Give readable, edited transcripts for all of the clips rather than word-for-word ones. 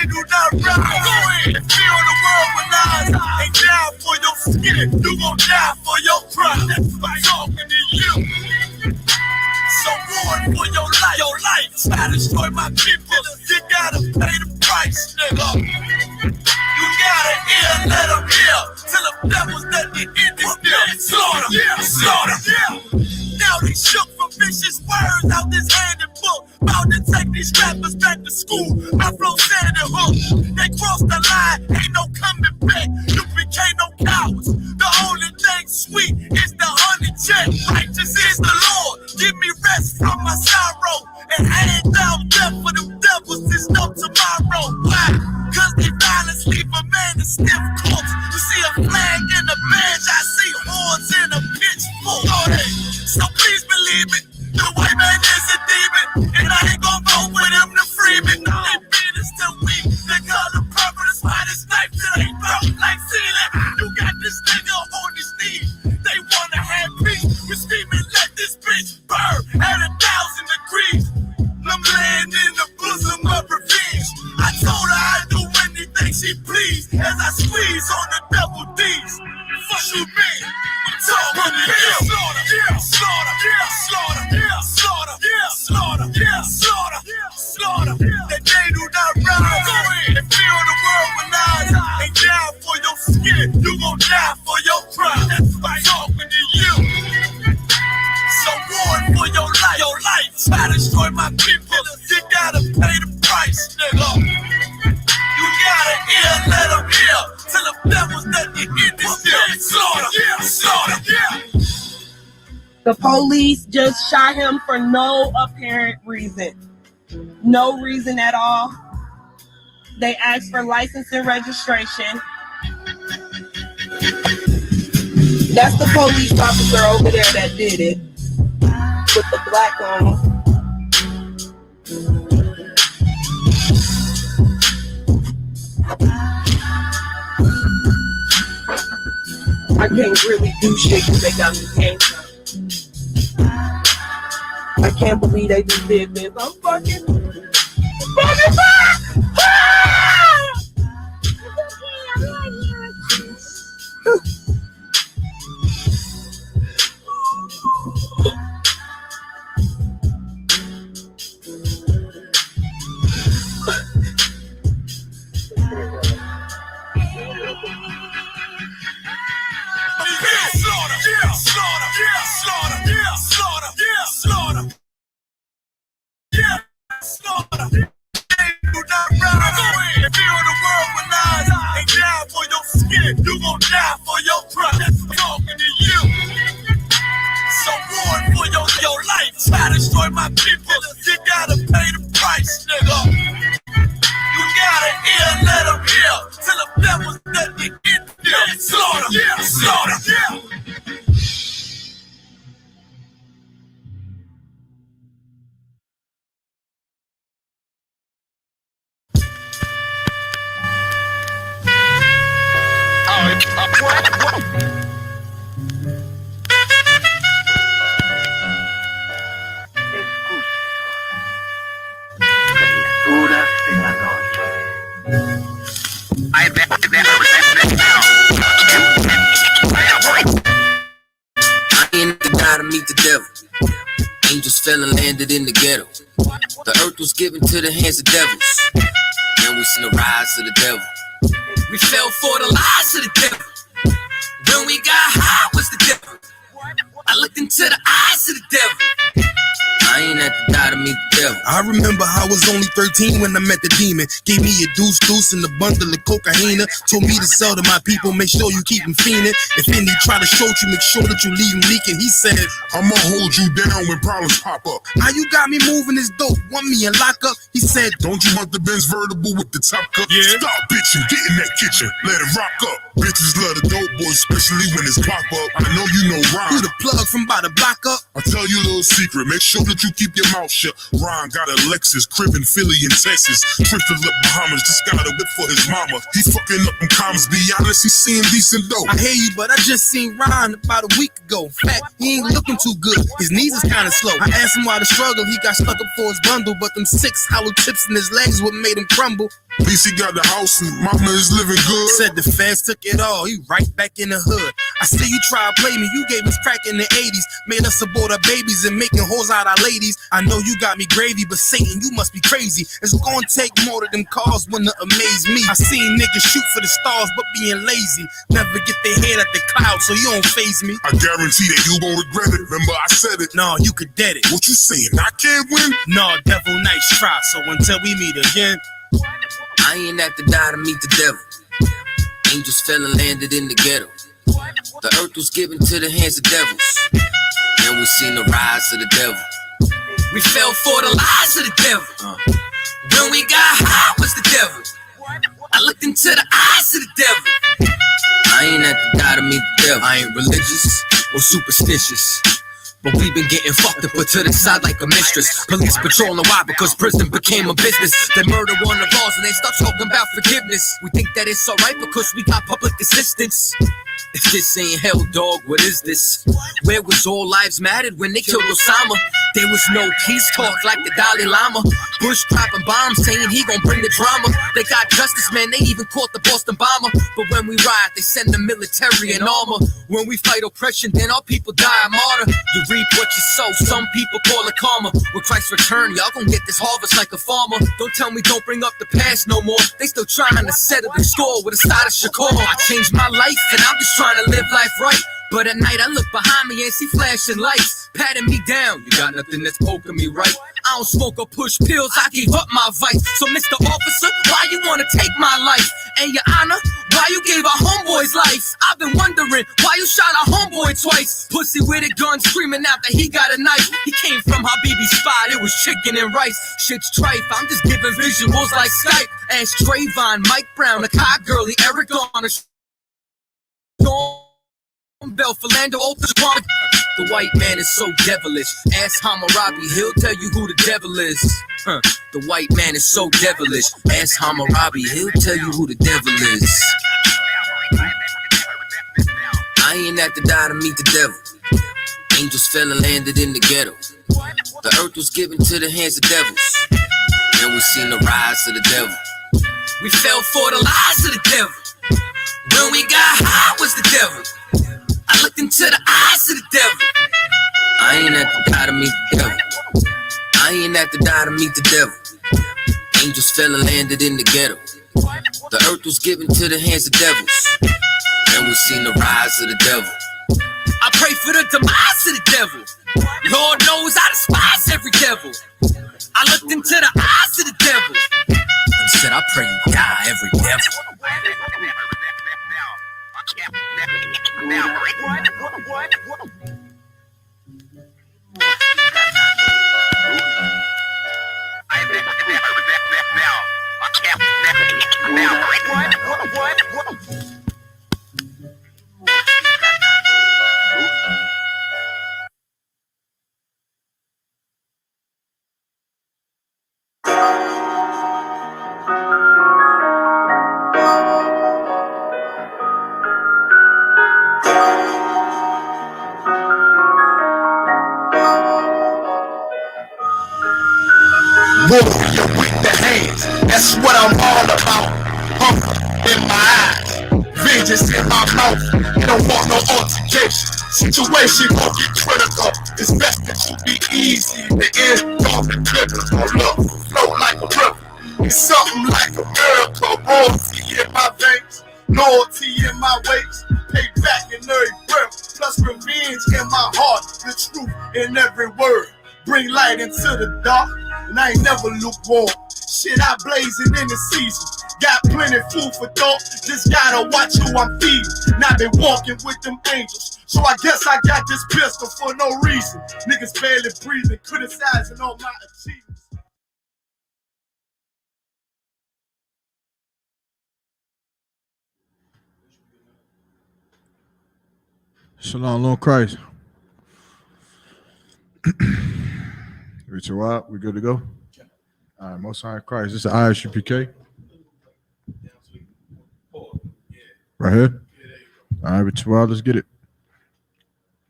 they do not rise. Go ahead and feel the world with eyes. Ain't down for your skin, you gon' die for your pride. That's why I'm talking to you. So war for your life. Your life try to destroy my people. You gotta pay the price, nigga. You gotta hear, let them hear. Till the devils let the endings deal. Slaughter, yeah, slaughter, yeah. Now they shook from vicious words out this handed book. About to take these rappers back to school. My flow sand and hook. They crossed the line, ain't no coming back. You became no cowards. The only thing sweet is the honey check. Righteous is the Lord. Give me rest from my sorrow. And hand down death for them devils. There's no tomorrow. Why? Cause they violence leave a man a stiff corpse. You see a flag in a bench, I see horns in a pitchfork. So please believe it, the white man is a demon, and I ain't gon' vote with him to free me. They beat us till we, they call the purple, that's why this knife till they broke like ceiling. You got this nigga on his knees, they wanna have peace. We screaming, let this bitch burn at 1,000 degrees. I'm laying in the bosom of revenge. I told her I'd do anything she please as I squeeze on the double D's. Fuck you mean? I'm talking to you. Slaughter, yeah, slaughter, yeah, slaughter, yeah, slaughter, yeah, slaughter, yeah, slaughter, yeah, slaughter. That they do not rise. Go ahead and feel the world with eyes. Ain't down for your skin, you gon' die for your pride. That's why I'm talking to you. So war for your life. Your life try to destroy my people. You gotta pay the price, nigga. You gotta hear, let them hear. Till the devils let the endings deal. Slaughter, yeah, slaughter, yeah. The police just shot him for no apparent reason. No reason at all. They asked for license and registration. That's the police officer over there that did it. With the black on. I can't really do shit because they got me handcuffed. I can't believe they just did this. I'm fucking back! You gon' die for your pride. I'm talking to you. So war for your life. Try to destroy my people. You gotta pay the price, nigga. You gotta hear, let them hear. Till the devils let the end deal. Slaughter, yeah, slaughter, yeah. Meet the devil. Angels fell and landed in the ghetto. The earth was given to the hands of devils. Then we seen the rise of the devil. We fell for the lies of the devil. When we got high was the devil. I looked into the eyes of the devil. I ain't had to die to meet the devil. I remember I was only 13 when I met the demon. Gave me a deuce and a bundle of cocaine. Told me to sell to my people, make sure you keep them fiending. If any try to shoot you, make sure that you leave them leaking. He said, I'ma hold you down when problems pop up. How you got me moving this dope? Want me in lockup? He said, don't you want the Benz vertible with the top cup? Yeah. Stop bitching, get in that kitchen, let it rock up. Bitches love the dope boy, especially when it's pop up. I know you know Ron. Who the plug from by the block up? I'll tell you a little secret, make sure that you keep your mouth shut. Ron got a Lexus, crib in Philly and Texas. Trip to the Bahamas, just got a whip for his mama. He fucking up in commas, be honest, he seeing decent dope. I hear you, but I just seen Ron about a week ago. In fact, he ain't looking too good, his knees is kinda slow. I asked him why the struggle, he got stuck up for his bundle. But them 6 hollow tips in his legs what made him crumble. At least he got the house and mama is living good. Said the feds took it all, he right back in the hood. I see you try to play me, you gave us crack in the 80s. Made us abort our babies and making hoes out our ladies. I know you got me gravy, but Satan, you must be crazy. It's gonna take more than them cars when to amaze me. I seen niggas shoot for the stars, but being lazy. Never get their head at the clouds, so you don't faze me. I guarantee that you won't regret it. Remember I said it. Nah, you could dead it. What you saying? I can't win? Nah, devil, nice try. So until we meet again, I ain't have to die to meet the devil. Angels fell and landed in the ghetto. The earth was given to the hands of devils. Then we seen the rise of the devil. We fell for the lies of the devil. When we got high was the devil. I looked into the eyes of the devil. I ain't have to die to meet the devil. I ain't religious or superstitious, but we've been getting fucked up put to the side like a mistress. Police patrolling why? Because prison became a business. They murder one of ours and they start talking about forgiveness. We think that it's alright because we got public assistance. If this ain't hell, dog, what is this? Where was all lives mattered when they killed Osama? There was no peace talk like the Dalai Lama. Bush dropping bombs saying he gon' bring the drama. They got justice, man, they even caught the Boston bomber. But when we ride, they send the military and armor. When we fight oppression, then our people die a martyr. You reap what you sow, some people call it karma. When Christ return, y'all gon' get this harvest like a farmer. Don't tell me don't bring up the past no more. They still trying to settle the score with a side of Shakur. I changed my life and I'm just trying to live life right. But at night I look behind me and see flashing lights, patting me down. You got nothing that's poking me right. I don't smoke or push pills, I gave up my vice. So Mr. Officer, why you wanna take my life? And Your Honor, why you gave our homeboy's life? I've been wondering why you shot our homeboy twice. Pussy with a gun screaming out that he got a knife. He came from Habibi's spot, it was chicken and rice. Shit's trife, I'm just giving visuals like Skype. Ask Trayvon, Mike Brown, the Kai Girlie, Eric on a Bell, Philando, the white man is so devilish. Ask Hammurabi, he'll tell you who the devil is. The white man is so devilish. Ask Hammurabi, he'll tell you who the devil is. I ain't have to die to meet the devil. Angels fell and landed in the ghetto. The earth was given to the hands of devils. Then we seen the rise of the devil. We fell for the lies of the devil. When we got high was the devil. I looked into the eyes of the devil. I ain't have to die to meet the devil. I ain't have to die to meet the devil. Angels fell and landed in the ghetto. The earth was given to the hands of devils. Then we seen the rise of the devil. I pray for the demise of the devil. Lord knows I despise every devil. I looked into the eyes of the devil and said, I pray you die every devil. Warrior with the hands, that's what I'm all about. Hunger in my eyes, vengeance in my mouth. You don't want no altercation. Situation gon' get critical. It's best that you be easy. The end don't be critical. Look, flow like a river. It's something like a miracle. Royalty in my veins, loyalty in my ways. Pay back in every breath, plus revenge in my heart. The truth in every word. Bring light into the dark, and I ain't never lukewarm. Shit, I blazing in the season. Got plenty food for thought, just gotta watch who I'm feeding. Now they walking with them angels, so I guess I got this pistol for no reason. Niggas barely breathing, criticizing all my achievements. Shalom, Lord Christ. Ritual, we good to go? All right, Most High Christ. This is I.S.U.P.K. Right here? All right, Ritual, let's get it.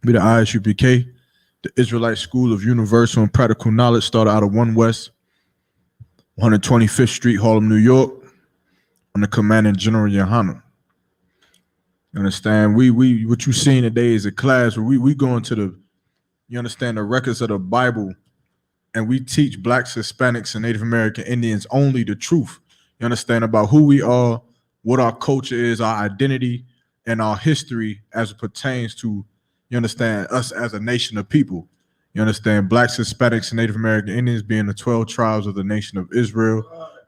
Be the I.S.U.P.K. The Israelite School of Universal and Practical Knowledge started out of 1 West, 125th Street, Harlem, New York. on the commanding general YAHANNA. You understand? We what you seeing today is a class where we go into the, you understand, the records of the Bible, and we teach blacks, Hispanics, and Native American Indians only the truth. You understand, about who we are, what our culture is, our identity, and our history as it pertains to, you understand, us as a nation of people. You understand, blacks, Hispanics, and Native American Indians being the 12 tribes of the nation of Israel,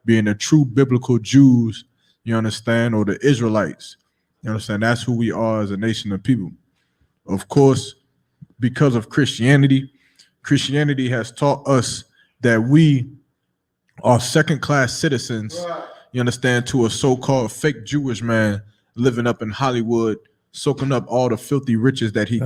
being the true biblical Jews, you understand, or the Israelites. You understand, that's who we are as a nation of people. Of course, because of Christianity has taught us that we are second-class citizens, you understand, to a so-called fake Jewish man living up in Hollywood, soaking up all the filthy riches that he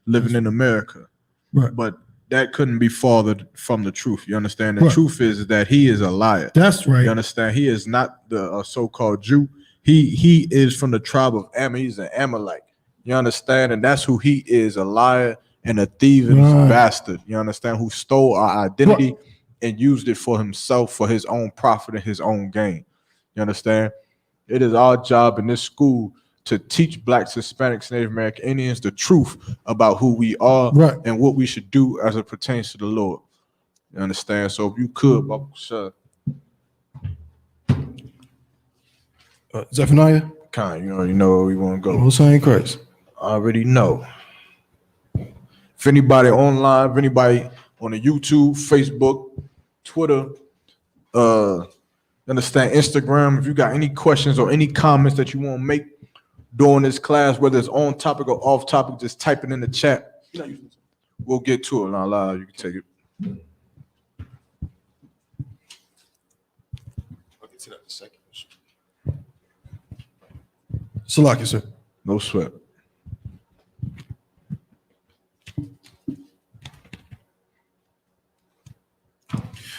living in America. Right. But that couldn't be farther from the truth. You understand? The truth is that he is a liar. That's right. You understand? He is not the so-called Jew. He is from the tribe of Ammon. He's an Amalek. You understand? And that's who he is, a liar and a thieving bastard. You understand? Who stole our identity and used it for himself, for his own profit and his own gain. You understand? It is our job in this school to teach blacks, Hispanics, Native American Indians the truth about who we are and what we should do as it pertains to the Lord. You understand? So if you could, Zephaniah? You already know where we want to go. Who's saying Christ? I already know. If anybody online, if anybody on the YouTube, Facebook, Twitter, understand, Instagram, if you got any questions or any comments that you want to make during this class, whether it's on topic or off topic, just type it in the chat. We'll get to it. And I'll allow you to take it. I'll get to that in a second. Salaki, sir. No sweat.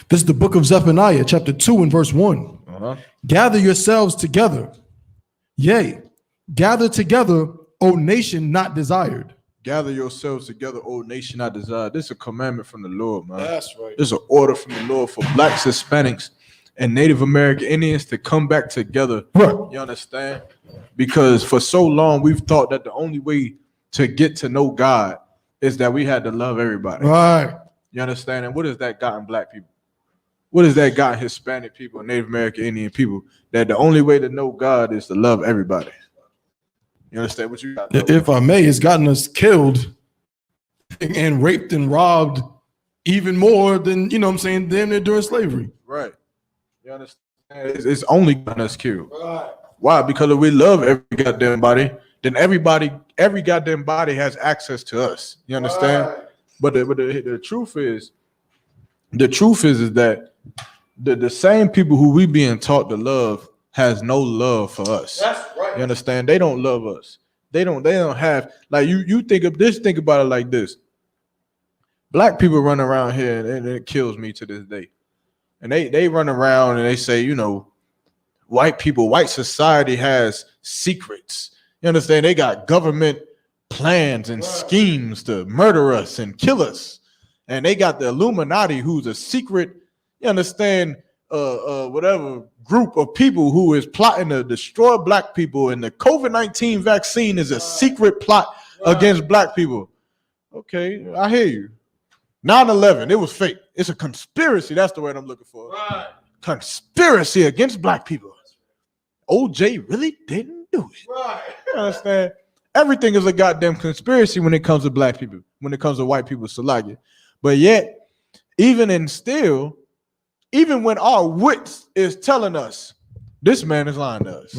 This is the book of Zephaniah, chapter 2 and verse 1. Gather yourselves together. Yea, gather together, O nation not desired. Gather yourselves together, O nation not desired. This is a commandment from the Lord, man. That's right. This is an order from the Lord for blacks, Hispanics, and Native American Indians to come back together. You understand? Because for so long, we've thought that the only way to get to know God is that we had to love everybody. You understand? And what has that gotten black people? What has that gotten Hispanic people, Native American Indian people? That the only way to know God is to love everybody. You understand what you got? If I may, it's gotten us killed and raped and robbed even more than, you know what I'm saying, damn near during slavery. Right. You understand? It's only gotten us killed. Why? Because if we love every goddamn body, then every goddamn body has access to us. You understand? But the truth is that the same people who we being taught to love has no love for us. That's right. You understand? They don't love us. They don't have, like, you think about it like this. Black people run around here and it kills me to this day. And they run around and they say, you know, white society has secrets. You understand? They got government plans and schemes to murder us and kill us. And they got the Illuminati, who's a secret, you understand, whatever group of people who is plotting to destroy black people. And the COVID-19 vaccine is a secret plot against black people. Okay, I hear you. 9/11, it was fake. It's a conspiracy. That's the word I'm looking for. Conspiracy against black people. OJ really didn't do it. You understand? Everything is a goddamn conspiracy when it comes to black people, when it comes to white people, Salaki. But yet, even when our wits is telling us this man is lying to us.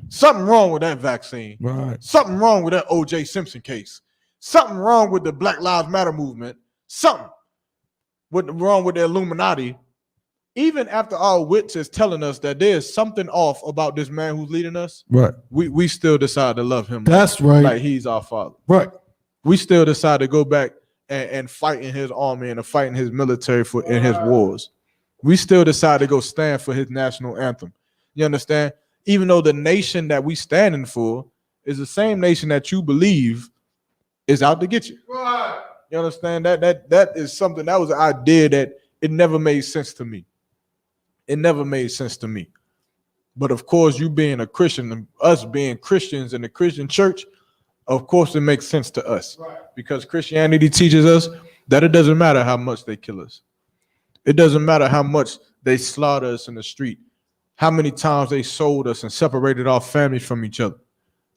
Something wrong with that vaccine. Something wrong with that OJ Simpson case. Something wrong with the Black Lives Matter movement. Something wrong with the Illuminati. Even after our wits is telling us that there's something off about this man who's leading us, we still decide to love him. That's right. Like he's our father. We still decide to go back and fight in his army and to fight in his military in his wars. We still decide to go stand for his national anthem. You understand? Even though the nation that we standing for is the same nation that you believe is out to get you. You understand? That is something, that was an idea that it never made sense to me. It never made sense to me. But of course, you being a Christian and us being Christians in the Christian church, of course, it makes sense to us. Right. Because Christianity teaches us that it doesn't matter how much they kill us. It doesn't matter how much they slaughter us in the street, how many times they sold us and separated our families from each other,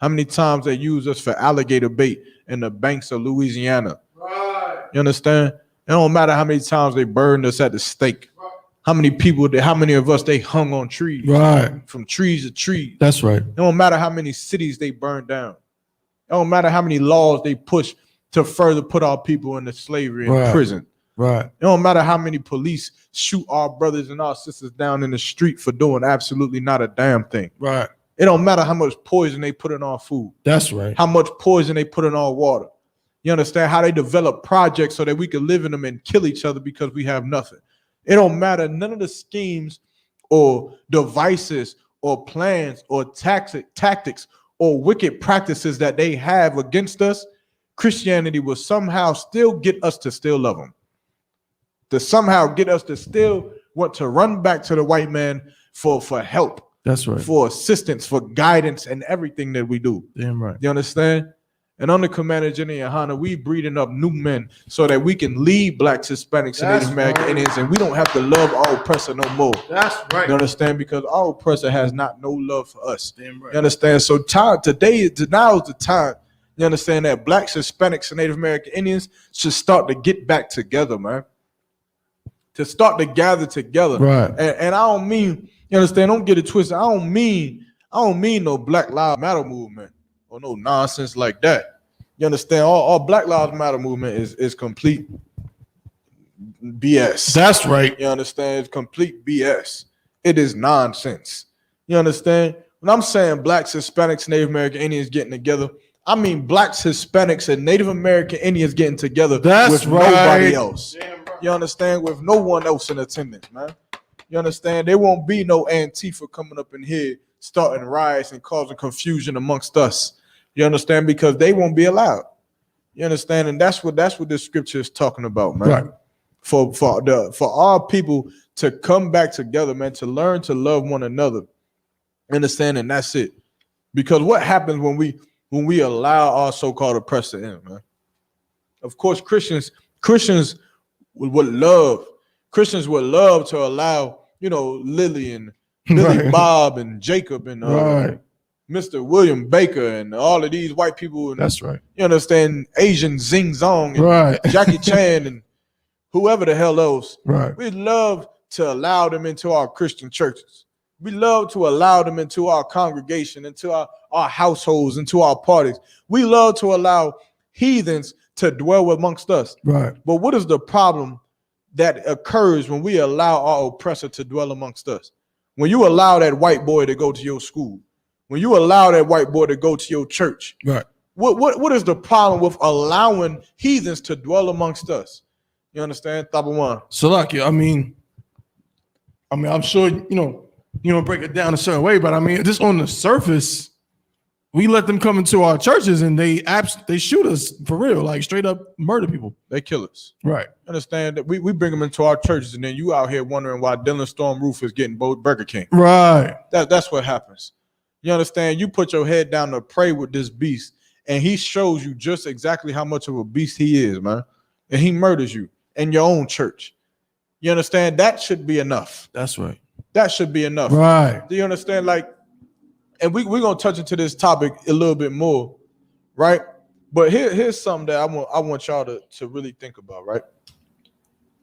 how many times they used us for alligator bait in the banks of Louisiana. Right. You understand? It don't matter how many times they burned us at the stake. Right. How many of us they hung on trees. Right. From trees to trees. That's right. It don't matter how many cities they burned down. It don't matter how many laws they push to further put our people into slavery and prison. Right. It don't matter how many police shoot our brothers and our sisters down in the street for doing absolutely not a damn thing. Right. It don't matter how much poison they put in our food. That's right. How much poison they put in our water. You understand how they develop projects so that we can live in them and kill each other because we have nothing. It don't matter. None of the schemes or devices or plans or tactics or wicked practices that they have against us, Christianity will somehow still get us to still love them. To somehow get us to still want to run back to the white man for help. That's right. For assistance, for guidance, and everything that we do. Damn right. You understand? And under Commander Jenny YAHANNA, we breeding up new men so that we can lead Blacks, Hispanics, and Native American Indians, and we don't have to love our oppressor no more. That's right. You understand? Because our oppressor has not no love for us. Damn right. You understand? So now is the time. You understand that Blacks, Hispanics, and Native American Indians should start to get back together, man. To start to gather together. Right. And I don't mean, you understand, don't get it twisted. I don't mean no Black Lives Matter movement or no nonsense like that. You understand? All Black Lives Matter movement is complete BS. That's right. You understand? It's complete BS. It is nonsense. You understand? When I'm saying Blacks, Hispanics, Native American Indians getting together, I mean Blacks, Hispanics, and Native American Indians getting together with nobody else. You understand? With no one else in attendance, man. You understand? There won't be no Antifa coming up in here starting riots and causing confusion amongst us. You understand? Because they won't be allowed. You understand? And that's what this scripture is talking about, man. Right. For our people to come back together, man, to learn to love one another. Understand? And that's it. Because what happens when we allow our so-called oppressor in, man? Of course, Christians would love to allow, Lily right. Bob and Jacob and right. Mr. William Baker and all of these white people. And, that's right. You understand? Asian Zing Zong and right. Jackie Chan and whoever the hell else. Right. We'd love to allow them into our Christian churches. We love to allow them into our congregation, into our households, into our parties. We love to allow heathens to dwell amongst us. Right. But what is the problem that occurs when we allow our oppressor to dwell amongst us? When you allow that white boy to go to your school, when you allow that white boy to go to your church, right? What is the problem with allowing heathens to dwell amongst us? You understand? Tabawan. Salaki, I mean, I'm sure you don't break it down a certain way, but I mean, just on the surface, we let them come into our churches and they shoot us for real, like straight up murder people. They kill us. Right. Understand that we bring them into our churches and then you out here wondering why Dylan Storm Roof is getting Burger King. Right. That's what happens. You understand? You put your head down to pray with this beast and he shows you just exactly how much of a beast he is, man. And he murders you in your own church. You understand? That should be enough. That's right. That should be enough. Right. Do you understand? And we're going to touch into this topic a little bit more, right? But here's something that I want y'all to really think about, right?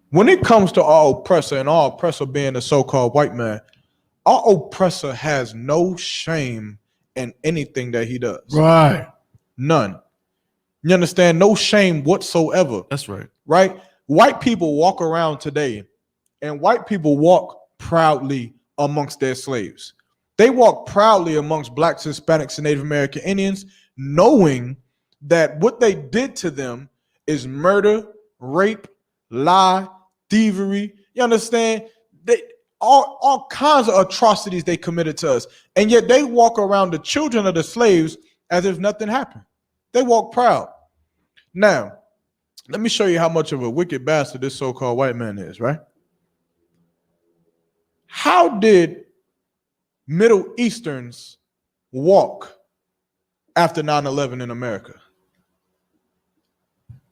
When it comes to our oppressor and our oppressor being the so-called white man, our oppressor has no shame in anything that he does. Right. None. You understand? No shame whatsoever. That's right. Right? White people walk around today and white people walk proudly amongst their slaves. They walk proudly amongst Blacks, Hispanics, and Native American Indians, knowing that what they did to them is murder, rape, lie, thievery. You understand? All kinds of atrocities they committed to us. And yet they walk around the children of the slaves as if nothing happened. They walk proud. Now, let me show you how much of a wicked bastard this so-called white man is, right? How did Middle Easterns walk after 9/11 in America?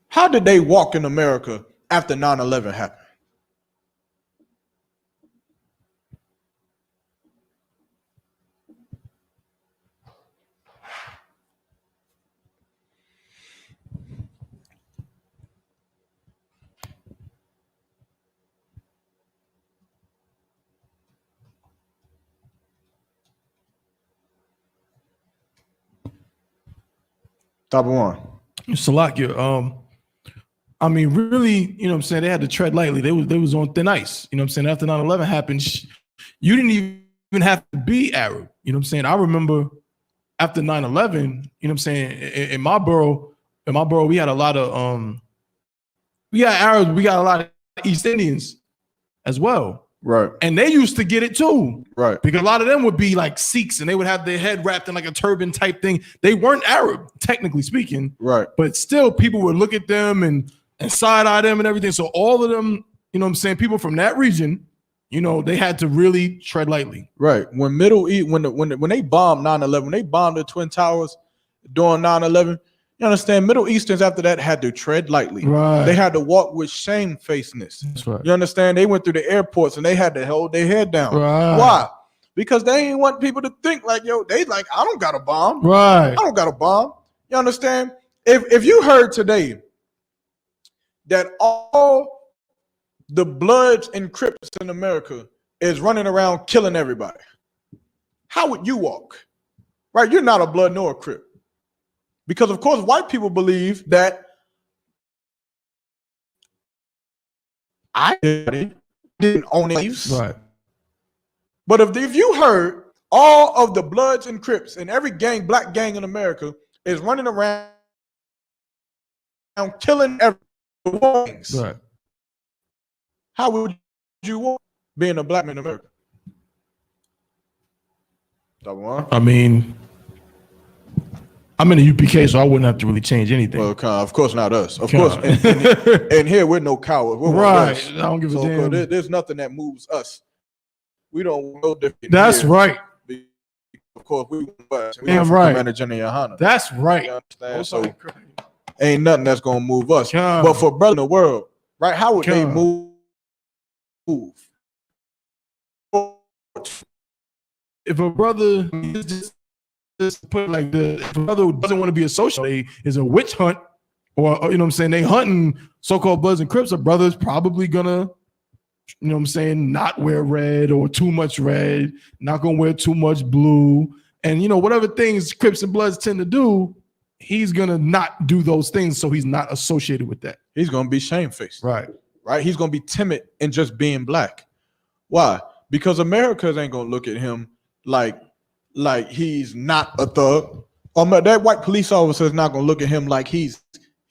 How did they walk in America after 9/11 happened? Top one. Salakia, I mean, really, you know what I'm saying? They had to tread lightly. They was on thin ice. You know what I'm saying? After 9/11 happened, you didn't even have to be Arab. You know what I'm saying? I remember after 9/11, you know what I'm saying? In my borough, we had a lot of we got Arabs, we got a lot of East Indians as well. Right. And they used to get it too. Right. Because a lot of them would be like Sikhs and they would have their head wrapped in like a turban type thing. They weren't Arab, technically speaking. Right. But still people would look at them and side eye them and everything. So all of them, you know what I'm saying, people from that region, you know, they had to really tread lightly. Right. When Middle East, when they bombed 9/11, when they bombed the Twin Towers during 9/11, you understand, Middle Easterns after that had to tread lightly. Right. They had to walk with shamefacedness. That's right. You understand? They went through the airports and they had to hold their head down. Right. Why? Because they ain't want people to think like, yo, they like, I don't got a bomb. Right. I don't got a bomb. You understand? If you heard today that all the Bloods and Crips in America is running around killing everybody, how would you walk? Right? You're not a Blood nor a Crip. Because, of course, white people believe that I didn't own slaves. Right. But if you heard all of the Bloods and Crips and every gang, black gang in America is running around killing everyone, Right. how would you walk being a black man in America? I mean, I'm in the UPK, so I wouldn't have to really change anything. Well, of course not us. Of course, and here we're no cowards. We're right. I don't give a damn. There's nothing that moves us. We don't know different. That's right. Of course, we damn right. Manage in YAHANNA. That's right. So ain't nothing that's gonna move us. But for brother in the world, right? How would they move? If a brother just put like if a brother doesn't want to be a social, is a witch hunt, or you know what I'm saying, they hunting so-called Bloods and Crips, a brother's probably gonna, you know what I'm saying, not wear red or too much red, not gonna wear too much blue, and you know, whatever things Crips and Bloods tend to do, he's gonna not do those things, so he's not associated with that. He's gonna be shamefaced. Right. He's gonna be timid in just being black. Why? Because Americans ain't gonna look at him like he's not a thug. That white police officer is not gonna look at him like he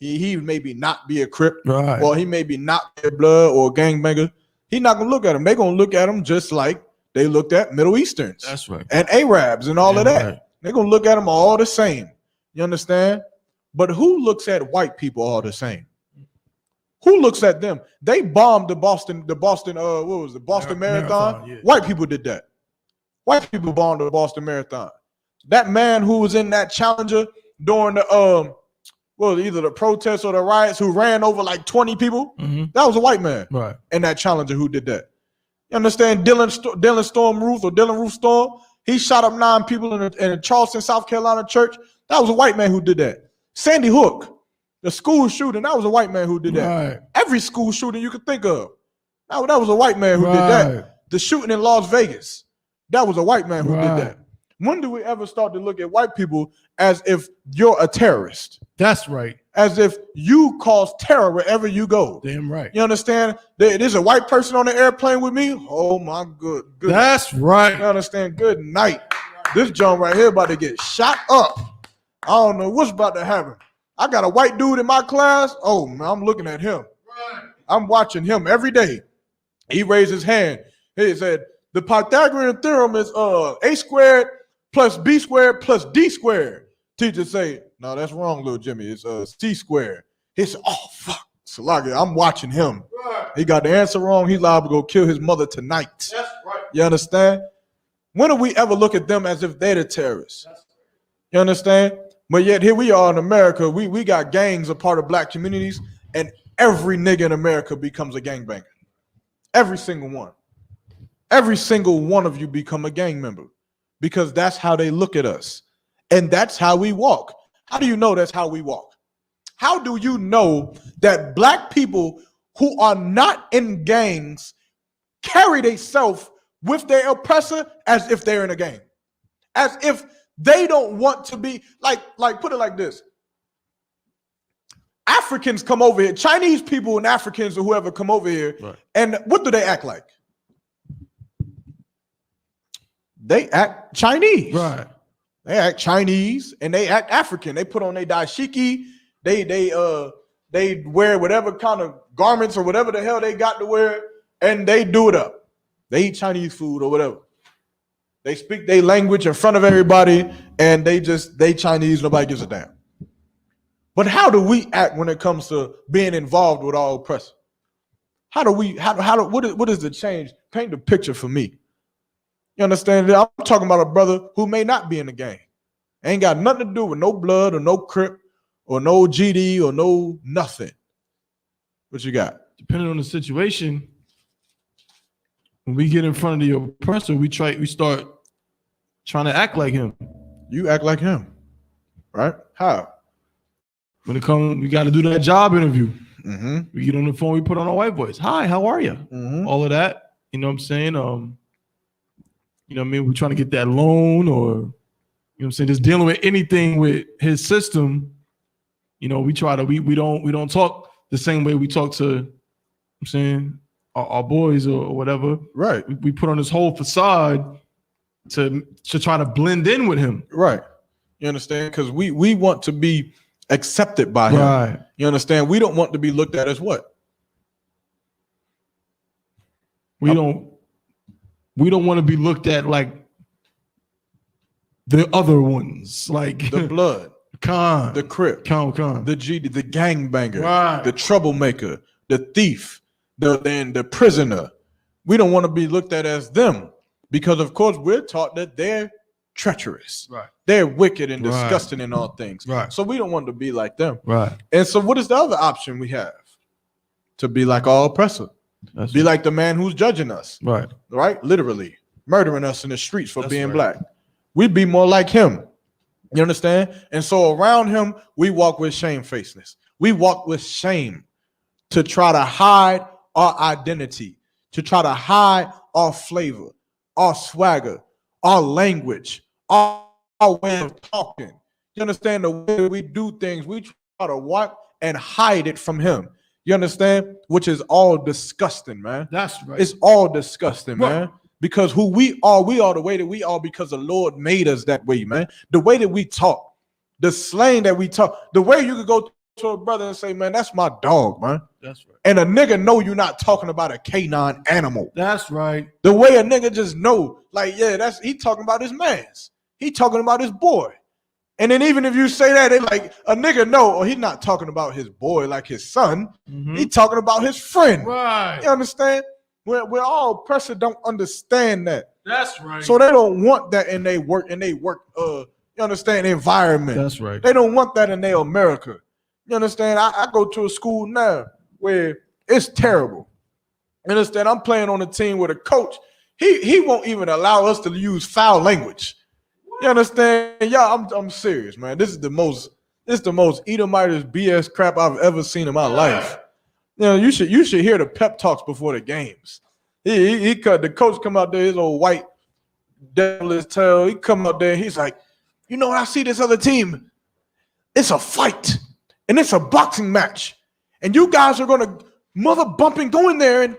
maybe not be a Crip, right, or he maybe not be a Blood or a gangbanger. He's not gonna look at him. They're gonna look at him just like they looked at Middle Easterns. That's right. And Arabs and all of that. Right. They're gonna look at them all the same. You understand? But who looks at white people all the same? Who looks at them? They bombed the Boston what was it, Boston Marathon? Yeah. White people did that. White people bombed the Boston Marathon. That man who was in that Challenger during the either the protests or the riots, who ran over like 20 people, that was a white man. Right. In that Challenger who did that. You understand? Dylan Storm Ruth or Dylan Ruth Storm, he shot up 9 people in a Charleston, South Carolina church. That was a white man who did that. Sandy Hook, the school shooting, that was a white man who did that. Right. Every school shooting you could think of, that was a white man who did that. The shooting in Las Vegas, that was a white man who did that. When do we ever start to look at white people as if you're a terrorist? That's right. As if you cause terror wherever you go. Damn right. You understand? There's a white person on the airplane with me. Oh my good. That's right. You understand? Good night. This John right here about to get shot up. I don't know what's about to happen. I got a white dude in my class. Oh man, I'm looking at him. I'm watching him every day. He raised his hand. He said, the Pythagorean theorem is a squared plus b squared plus d squared. Teacher say, no, that's wrong, little Jimmy. It's c squared. He said, oh fuck. Salakia, I'm watching him. Right. He got the answer wrong. He's liable to go kill his mother tonight. That's right. You understand? When do we ever look at them as if they're the terrorists? You understand? But yet here we are in America. We got gangs a part of black communities, and every nigga in America becomes a gangbanger. Every single one. Every single one of you become a gang member because that's how they look at us. And that's how we walk. How do you know that's how we walk? How do you know that black people who are not in gangs carry themselves with their oppressor as if they're in a gang? As if they don't want to be, like put it like this. Africans come over here, Chinese people and Africans or whoever come over here, right. And what do they act like? They act Chinese. Right. They act Chinese and they act African. They put on their dashiki. They wear whatever kind of garments or whatever the hell they got to wear, and they do it up. They eat Chinese food or whatever. They speak their language in front of everybody, and they Chinese. Nobody gives a damn. But how do we act when it comes to being involved with our oppressor? What is the change? Paint the picture for me. You understand? I'm talking about a brother who may not be in the gang. Ain't got nothing to do with no blood or no Crip or no GD or no nothing. What you got? Depending on the situation, when we get in front of the oppressor, we start trying to act like him. You act like him, right? How? When it comes, we got to do that job interview. Mm-hmm. We get on the phone, we put on our white voice. Hi, how are you? Mm-hmm. All of that. You know what I'm saying? You know what I mean? We're trying to get that loan, or you know what I'm saying, just dealing with anything with his system. You know, we don't talk the same way we talk to, I'm saying, our boys or whatever. Right. We put on this whole facade to try to blend in with him. Right. You understand? Because we want to be accepted by him. Right. You understand? We don't want to be looked at as what? We don't want to be looked at like the other ones, like the blood, Khan, the Crip, Khan, the GD, the gangbanger, right. The troublemaker, the thief, the prisoner. We don't want to be looked at as them because, of course, we're taught that they're treacherous, right? They're wicked and disgusting in all things, right? So we don't want to be like them, right? And so, what is the other option we have? To be like our oppressor. Be like the man who's judging us. Right. Right? Literally murdering us in the streets for being black. We'd be more like him. You understand? And so around him, we walk with shamefacedness. We walk with shame to try to hide our identity, to try to hide our flavor, our swagger, our language, our way of talking. You understand? The way we do things, we try to walk and hide it from him. You understand? Which is all disgusting, man. That's right. It's all disgusting, man. Because who we are the way that we are because the Lord made us that way, man. The way that we talk, the slang that we talk, the way you could go to a brother and say, man, that's my dog, man. That's right. And a nigga know you're not talking about a canine animal. That's right. The way a nigga just know, like, yeah, he talking about his mans. He talking about his boy. And then even if you say that, they like a nigga know, he's not talking about his boy like his son. Mm-hmm. He's talking about his friend. Right. You understand? We're all oppressors don't understand that. That's right. So they don't want that in their work, you understand, environment. That's right. They don't want that in their America. You understand? I go to a school now where it's terrible. You understand? I'm playing on a team with a coach. He won't even allow us to use foul language. You understand? Yeah, I'm serious, man. This is the most Edomitis BS crap I've ever seen in my life. You know, you should hear the pep talks before the games. The coach come out there, his old white devilish tail. He come out there, he's like, you know what? I see this other team. It's a fight, and it's a boxing match, and you guys are gonna mother bumping, go in there, and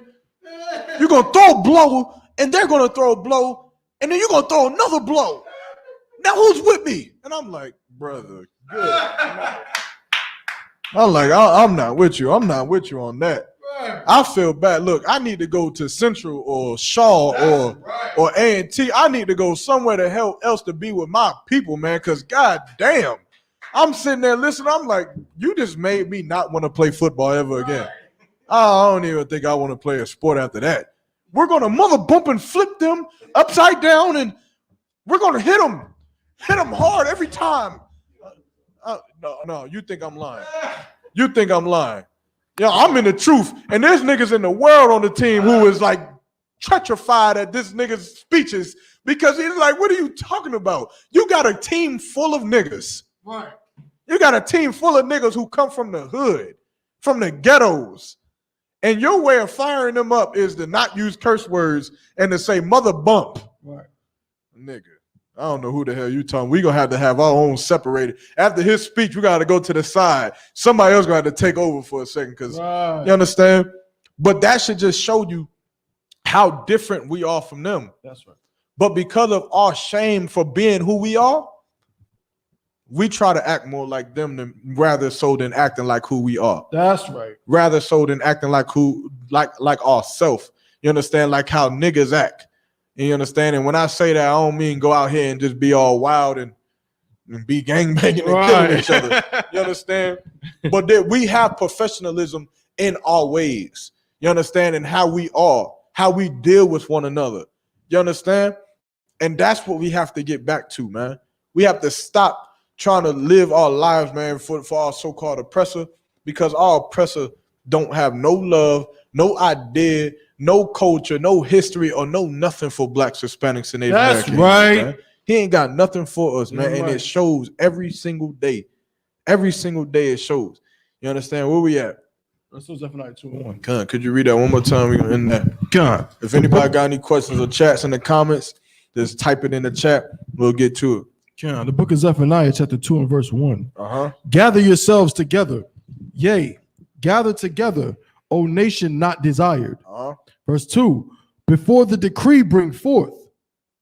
you're gonna throw a blow, and they're gonna throw a blow, and then you're gonna throw another blow. Now who's with me? And I'm like, brother, good. I'm like, I'm not with you. I'm not with you on that. Right. I feel bad. Look, I need to go to Central or Shaw or A&T. I need to go somewhere the hell else to be with my people, man, because God damn. I'm sitting there listening. I'm like, you just made me not want to play football ever again. I don't even think I want to play a sport after that. We're going to mother bump and flip them upside down and We're gonna hit them hard every time. No, you think I'm lying? You think I'm lying? Yeah, I'm in the truth, and there's niggas in the world on the team who is like petrified at this nigga's speeches because he's like, "What are you talking about? You got a team full of niggas, Right? You got a team full of niggas who come from the hood, from the ghettos." And your way of firing them up is to not use curse words and to say mother bump. Right. Nigga, I don't know who the hell you talking. We gonna have to have our own separated. After his speech, we gotta go to the side. Somebody else gonna have to take over for a second, because you understand? But that should just show you how different we are from them. That's right. But because of our shame for being who we are, we try to act more like them rather so than acting like who we are. That's right. Rather so than acting like ourself. You understand? Like how niggas act. You understand? And when I say that, I don't mean go out here and just be all wild and be gangbanging and killing each other. You understand? But that we have professionalism in our ways. You understand? And how we are, how we deal with one another. You understand? And that's what we have to get back to, man. We have to stop trying to live our lives, man, for our so-called oppressor, because our oppressor don't have no love, no idea, no culture, no history, or no nothing for blacks, Hispanics, and Native Americans. That's right. Man. He ain't got nothing for us, man, You're and right. it shows every single day. Every single day it shows. You understand? Where we at? Let's do Zephaniah 2:1. Con, could you read that one more time? We in that. God. If anybody got any questions or chats in the comments, just type it in the chat. We'll get to it. The book of Zephaniah, chapter 2 and verse 1. Gather yourselves together, yea, gather together, O nation not desired. Verse 2, before the decree bring forth,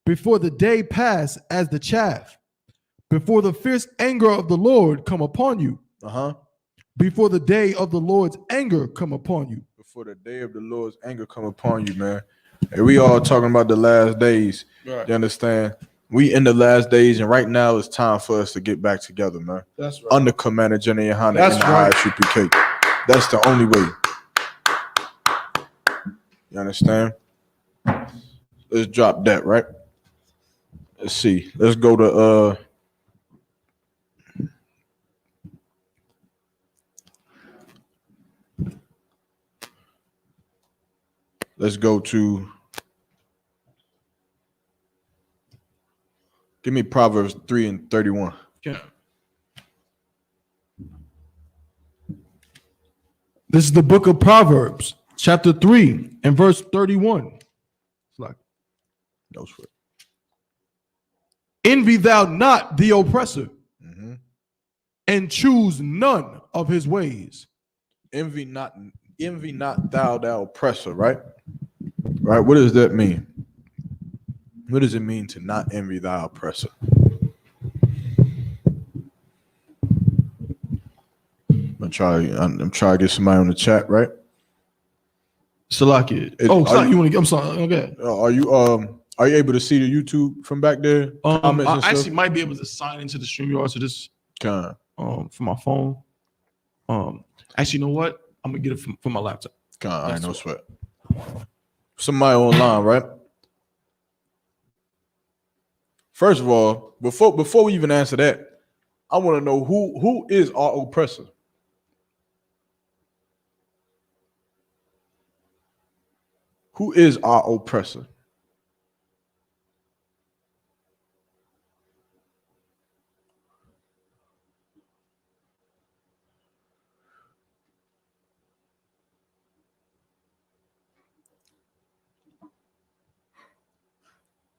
before the day pass as the chaff, before the fierce anger of the Lord come upon you, before the day of the Lord's anger come upon you. Before the day of the Lord's anger come upon you, man. And we all talking about the last days. Right. You understand? We in the last days, and right now it's time for us to get back together, man. That's right. Under Commander General YAHANNA That's and the right. I.S.U.P.K. That's the only way. You understand? Let's drop that, right? Let's see. Let's go to let's go to, give me Proverbs 3 and 31. Yeah. This is the book of Proverbs, chapter 3 and verse 31. It's like, no sweat. Envy thou not the oppressor, and choose none of his ways. Envy not thou oppressor, right? Right. What does that mean? What does it mean to not envy thy oppressor? I'm trying to get somebody on the chat, right? Salaki. You want to? I'm sorry. Okay. Are you able to see the YouTube from back there? I actually might be able to sign into the StreamYard to this from my phone. Actually, you know what? I'm gonna get it from my laptop. I ain't no sweat. Somebody online, right? First of all, before we even answer that, I want to know who is our oppressor. Who is our oppressor?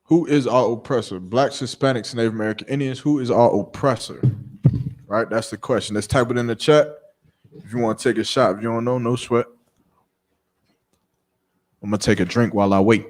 Who is our oppressor? Blacks, Hispanics, Native American Indians. Who is our oppressor? Right? That's the question. Let's type it in the chat. If you want to take a shot, if you don't know, no sweat. I'm going to take a drink while I wait.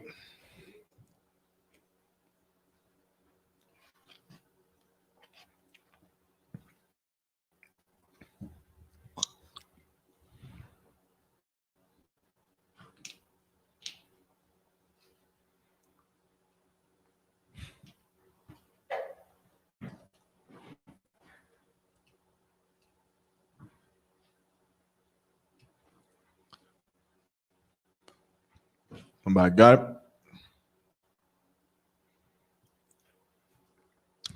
Somebody got it?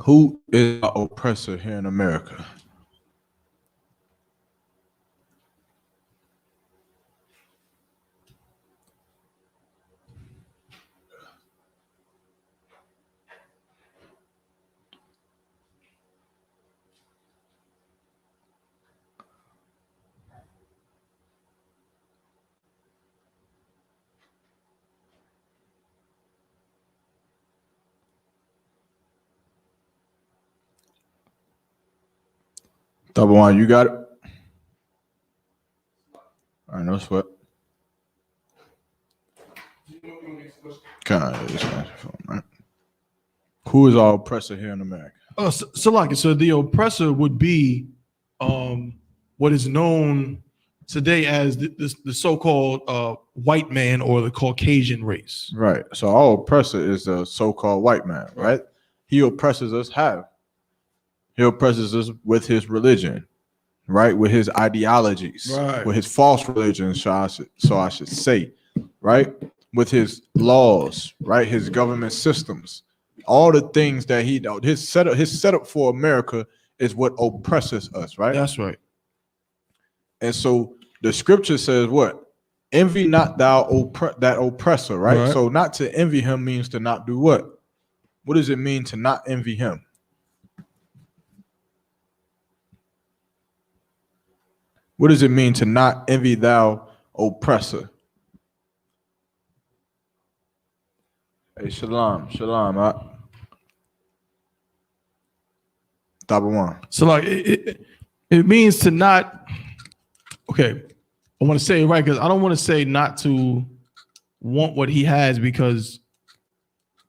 Who is our oppressor here in America? Double one, you got it? All right, no sweat. Right. Who is our oppressor here in America? So the oppressor would be what is known today as the so-called white man or the Caucasian race. Right. So our oppressor is the so-called white man, right? He oppresses us how? He oppresses us with his religion, right? With his ideologies, right? With his false religion, so I should say, right? With his laws, right? His government systems, all the things that his setup for America is what oppresses us, right? That's right. And so the scripture says what? Envy not thou that oppressor, right? So not to envy him means to not do what? What does it mean to not envy him? What does it mean to not envy thou oppressor? Hey, shalom. Double one. So like it means to not. Okay, I want to say it right because I don't want to say not to want what he has because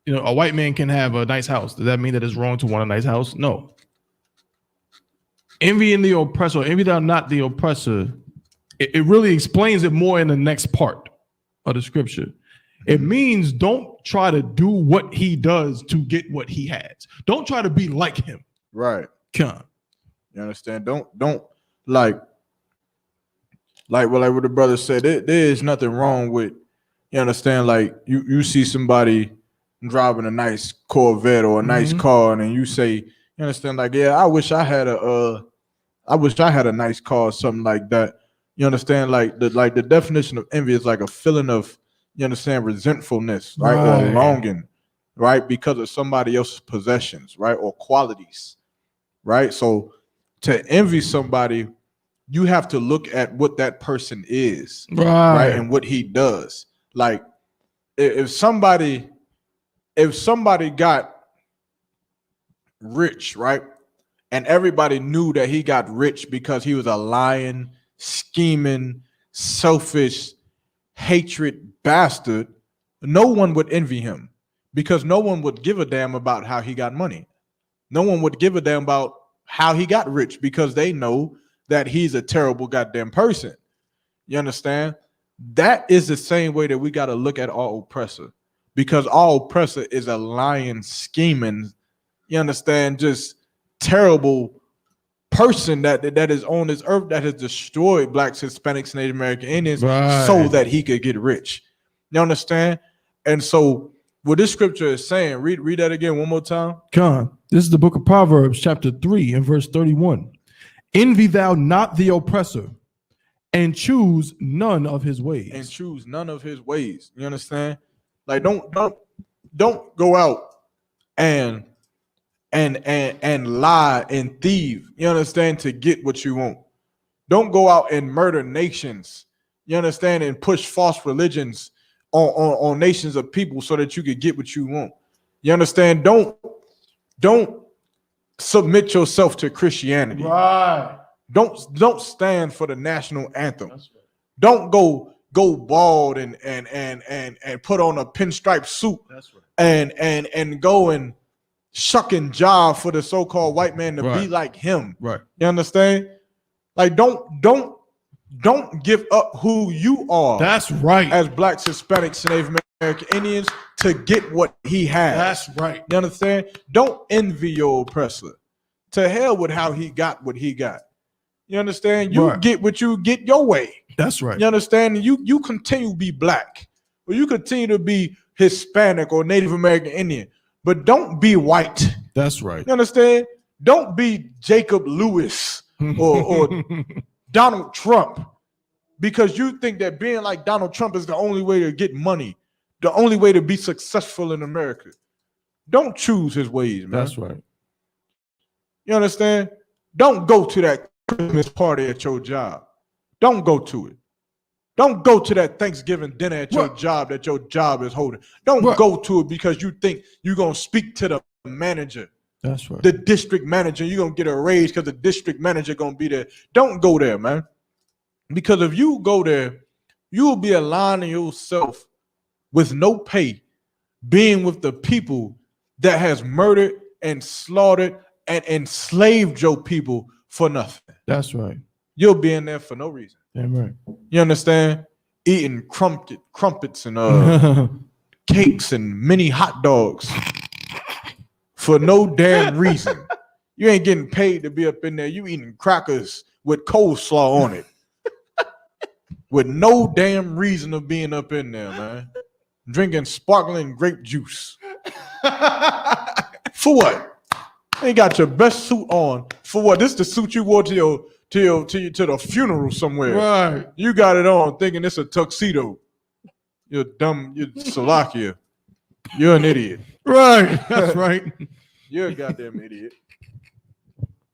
a white man can have a nice house. Does that mean that it's wrong to want a nice house? No. Envying the oppressor, envy thou not the oppressor, it really explains it more in the next part of the scripture. It means don't try to do what he does to get what he has. Don't try to be like him. Right. Come. You understand? Don't like what the brother said. There is nothing wrong with, you understand? Like you see somebody driving a nice Corvette or a nice car, and then you say, you understand? Like, yeah, I wish I had a nice car or something like that. You understand? Like the definition of envy is like a feeling of, you understand, resentfulness, right? Or longing, right? Because of somebody else's possessions, right? Or qualities, right? So to envy somebody, you have to look at what that person is, right? And what he does. Like if somebody got rich, right? And everybody knew that he got rich because he was a lying, scheming, selfish, hatred bastard, no one would envy him because no one would give a damn about how he got money. No one would give a damn about how he got rich because they know that he's a terrible goddamn person. You understand? That is the same way that we got to look at our oppressor, because our oppressor is a lying, scheming, you understand, just terrible person that is on this earth that has destroyed blacks, Hispanics, Native American Indians so that he could get rich. You understand? And so what this scripture is saying, read that again one more time. Con, this is the book of Proverbs, chapter 3 and verse 31. Envy thou not the oppressor, and choose none of his ways. And choose none of his ways. You understand? Like don't go out and lie and thieve, you understand, to get what you want. Don't go out and murder nations, you understand, and push false religions on nations of people so that you could get what you want. You understand? Don't submit yourself to Christianity. Right. Don't stand for the national anthem. Right. Don't go bald and put on a pinstripe suit. That's right. and go and shuck and jive for the so-called white man to be like him. Right. You understand? Like don't give up who you are. That's right. As blacks, Hispanics, and Native American Indians to get what he has. That's right. You understand? Don't envy your oppressor. To hell with how he got what he got. You understand? You get what you get your way. That's right. You understand? You continue to be black, or you continue to be Hispanic or Native American Indian. but don't be white. That's right. You understand? Don't be Jacob Lewis or Donald Trump because you think that being like Donald Trump is the only way to get money, the only way to be successful in America. Don't choose his ways, man. That's right. You understand? Don't go to that Christmas party at your job. Don't go to it. Don't go to that Thanksgiving dinner at your job that your job is holding. Don't go to it because you think you're going to speak to the manager. That's right. The district manager. You're going to get a raise because the district manager going to be there. Don't go there, man. Because if you go there, you will be aligning yourself with no pay, being with the people that has murdered and slaughtered and enslaved your people for nothing. That's right. You'll be in there for no reason. Damn right. You understand? Eating crumpets and cakes and mini hot dogs for no damn reason. You ain't getting paid to be up in there. You eating crackers with coleslaw on it. With no damn reason of being up in there, man. Drinking sparkling grape juice. For what? You ain't got your best suit on. For what? This is the suit you wore to the funeral somewhere. Right. You got it on thinking it's a tuxedo. You're dumb. You're Salakia. You're an idiot. Right. That's right. You're a goddamn idiot.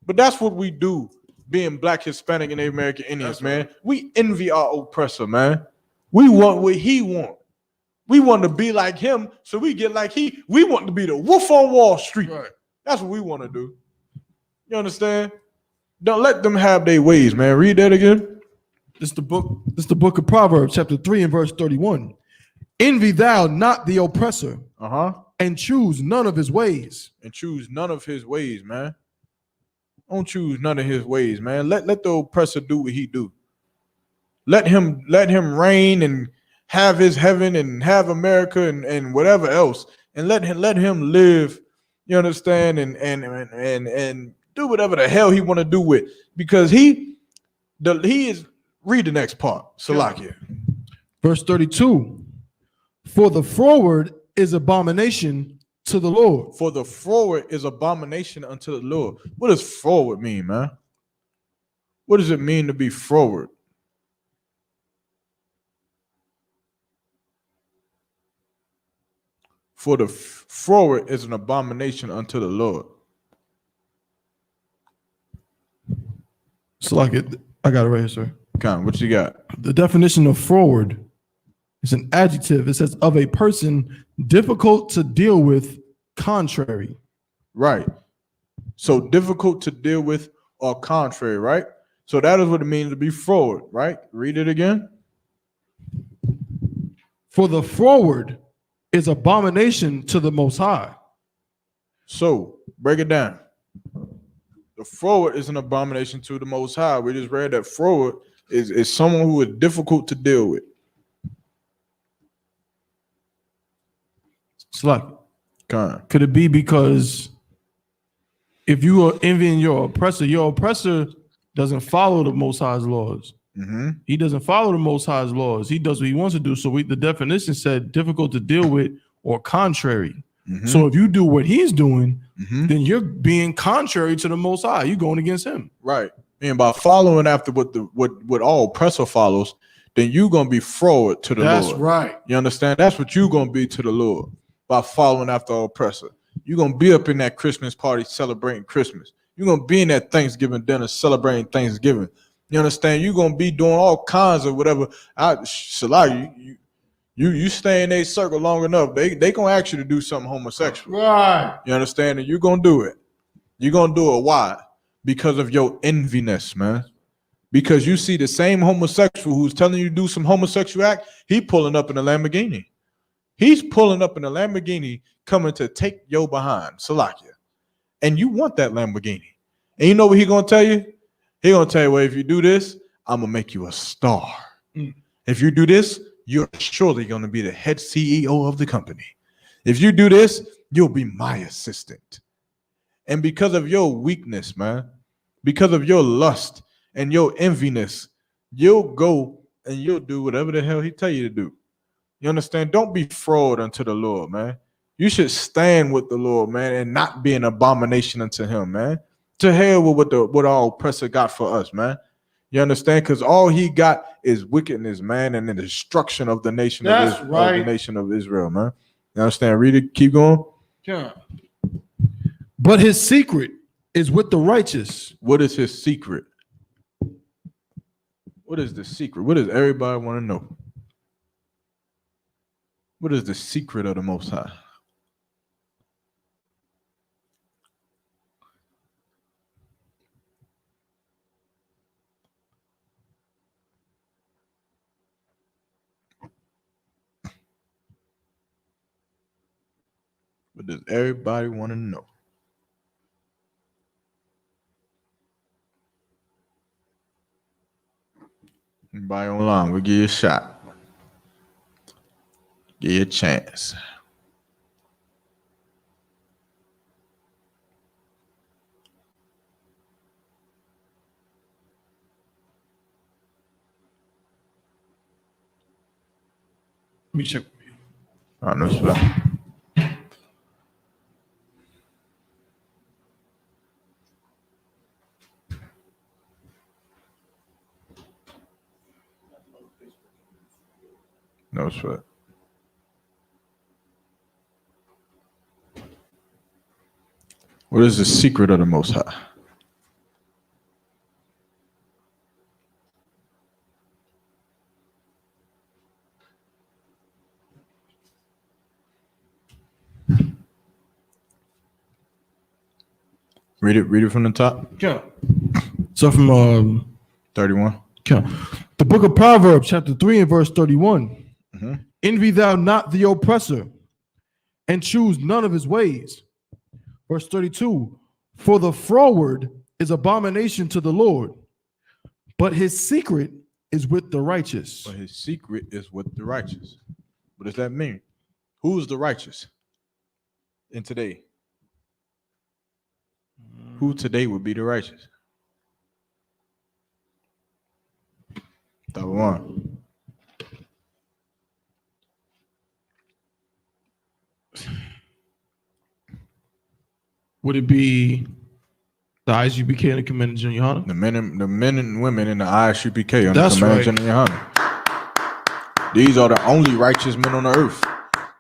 But that's what we do, being Black, Hispanic, and Native American Indians, man. We envy our oppressor, man. We want what he want. We want to be like him, so we get like he. We want to be the wolf on Wall Street. Right. That's what we want to do. You understand? Don't let them have their ways, man. Read that again. This is the book of Proverbs, chapter 3 and verse 31. Envy thou not the oppressor, and choose none of his ways. And choose none of his ways, man. Don't choose none of his ways, man. Let the oppressor do what he do. Let him reign and have his heaven and have America and whatever else, and let him live. You understand? And do whatever the hell he want to do with, because he is. Read the next part. Salakia. Verse 32. For the froward is abomination to the Lord. For the froward is abomination unto the Lord. What does froward mean, man? What does it mean to be froward? For the froward is an abomination unto the Lord. So like it, I got it right here, sir. Con, what you got? The definition of froward is an adjective. It says of a person difficult to deal with, contrary. Right. So difficult to deal with or contrary, right? So that is what it means to be froward, right? Read it again. For the froward is abomination to the Most High. So break it down. The froward is an abomination to the Most High. We just read that froward is someone who is difficult to deal with. It's like, Con. could it be because if you are envying your oppressor doesn't follow the Most High's laws. Mm-hmm. He doesn't follow the Most High's laws. He does what he wants to do. So the definition said difficult to deal with or contrary. Mm-hmm. So if you do what he's doing, then you're being contrary to the Most High. You're going against him. Right. And by following after what all oppressor follows, then you're gonna be froward to the Lord. That's right. You understand? That's what you're gonna be to the Lord by following after all oppressor. You're gonna be up in that Christmas party celebrating Christmas. You're gonna be in that Thanksgiving dinner celebrating Thanksgiving. You understand? You're gonna be doing all kinds of whatever. You stay in a circle long enough, they gonna ask you to do something homosexual. Right. You understand? And you're gonna do it. You're gonna do it. Why? Because of your enviness, man. Because you see the same homosexual who's telling you to do some homosexual act, he pulling up in a Lamborghini. He's pulling up in a Lamborghini coming to take your behind, Salakia. And you want that Lamborghini. And you know what he's gonna tell you? He's gonna tell you, well, if you do this, I'm gonna make you a star. If you do this, you're surely gonna be the head CEO of the company. If you do this, you'll be my assistant. And because of your weakness, man, because of your lust and your enviness, you'll go and you'll do whatever the hell he tell you to do. You understand? Don't be fraud unto the Lord, man. You should stand with the Lord, man, and not be an abomination unto him, man. To hell with what our oppressor got for us, man. You understand? Because all he got is wickedness, man, and the destruction of the nation of Israel, man. You understand? Read it, keep going. Yeah. But his secret is with the righteous. What is his secret? What is the secret? What does everybody want to know? What is the secret of the Most High? What does everybody want to know? Anybody online, we'll give you a shot. Give you a chance. Let me check. I know that. No sweat. What is the secret of the Most High? Read it from the top. Yeah. So from 31. Yeah. The book of Proverbs, chapter 3 and verse 31. Mm-hmm. Envy thou not the oppressor, and choose none of his ways. Verse 32. For the froward is abomination to the Lord, but his secret is with the righteous. But his secret is with the righteous. What does that mean? Who is the righteous in today? Who today would be the righteous? That one. Would it be the I.S.U.P.K and the Command of General YAHANNA? The men and women in the I.S.U.P.K on That's the Command right. of General YAHANNA. These are the only righteous men on the earth.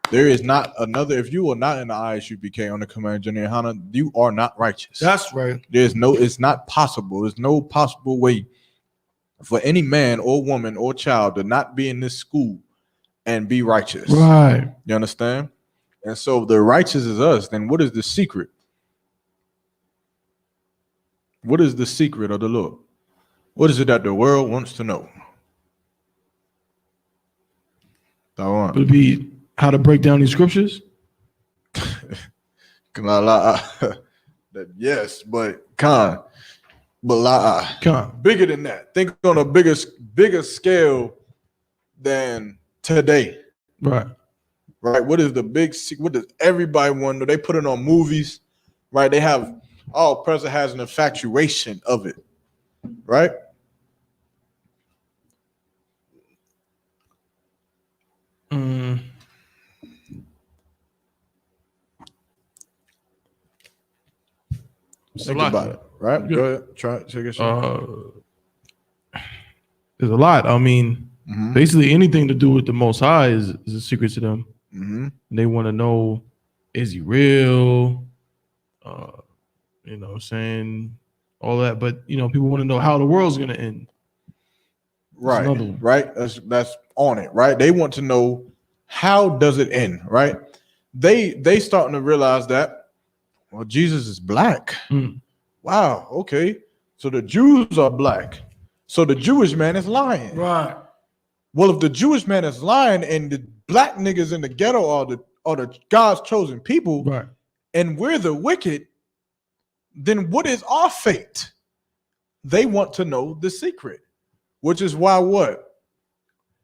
There is not another. If you are not in the I.S.U.P.K on the Command of General YAHANNA, you are not righteous. That's right. It's not possible. There's no possible way for any man or woman or child to not be in this school and be righteous. Right. You understand? And so if the righteous is us, then what is the secret? What is the secret of the Lord? What is it that the world wants to know? Would it be how to break down these scriptures? Yes, but Khan. But Khan. Bigger than that. Think on a bigger scale than today. Right. Right. What is the big secret? What does everybody want to know? They put it on movies, right? They have Oppressor has an infatuation of it, right? Think about it, right? Yeah. Go ahead. Try it. Take a shot. There's a lot. I mean, basically anything to do with the Most High is a secret to them. Mm-hmm. They want to know, is he real? You know what I'm saying? All that. But, you know, people want to know how the world's going to end. Right. Right. That's on it, right? They want to know, how does it end, right? They starting to realize that, well, Jesus is black. Wow, okay. So the Jews are black. So the Jewish man is lying. Right. Well, if the Jewish man is lying and the black niggas in the ghetto are the God's chosen people, right, and we're the wicked, then what is our fate? They want to know the secret, which is why what?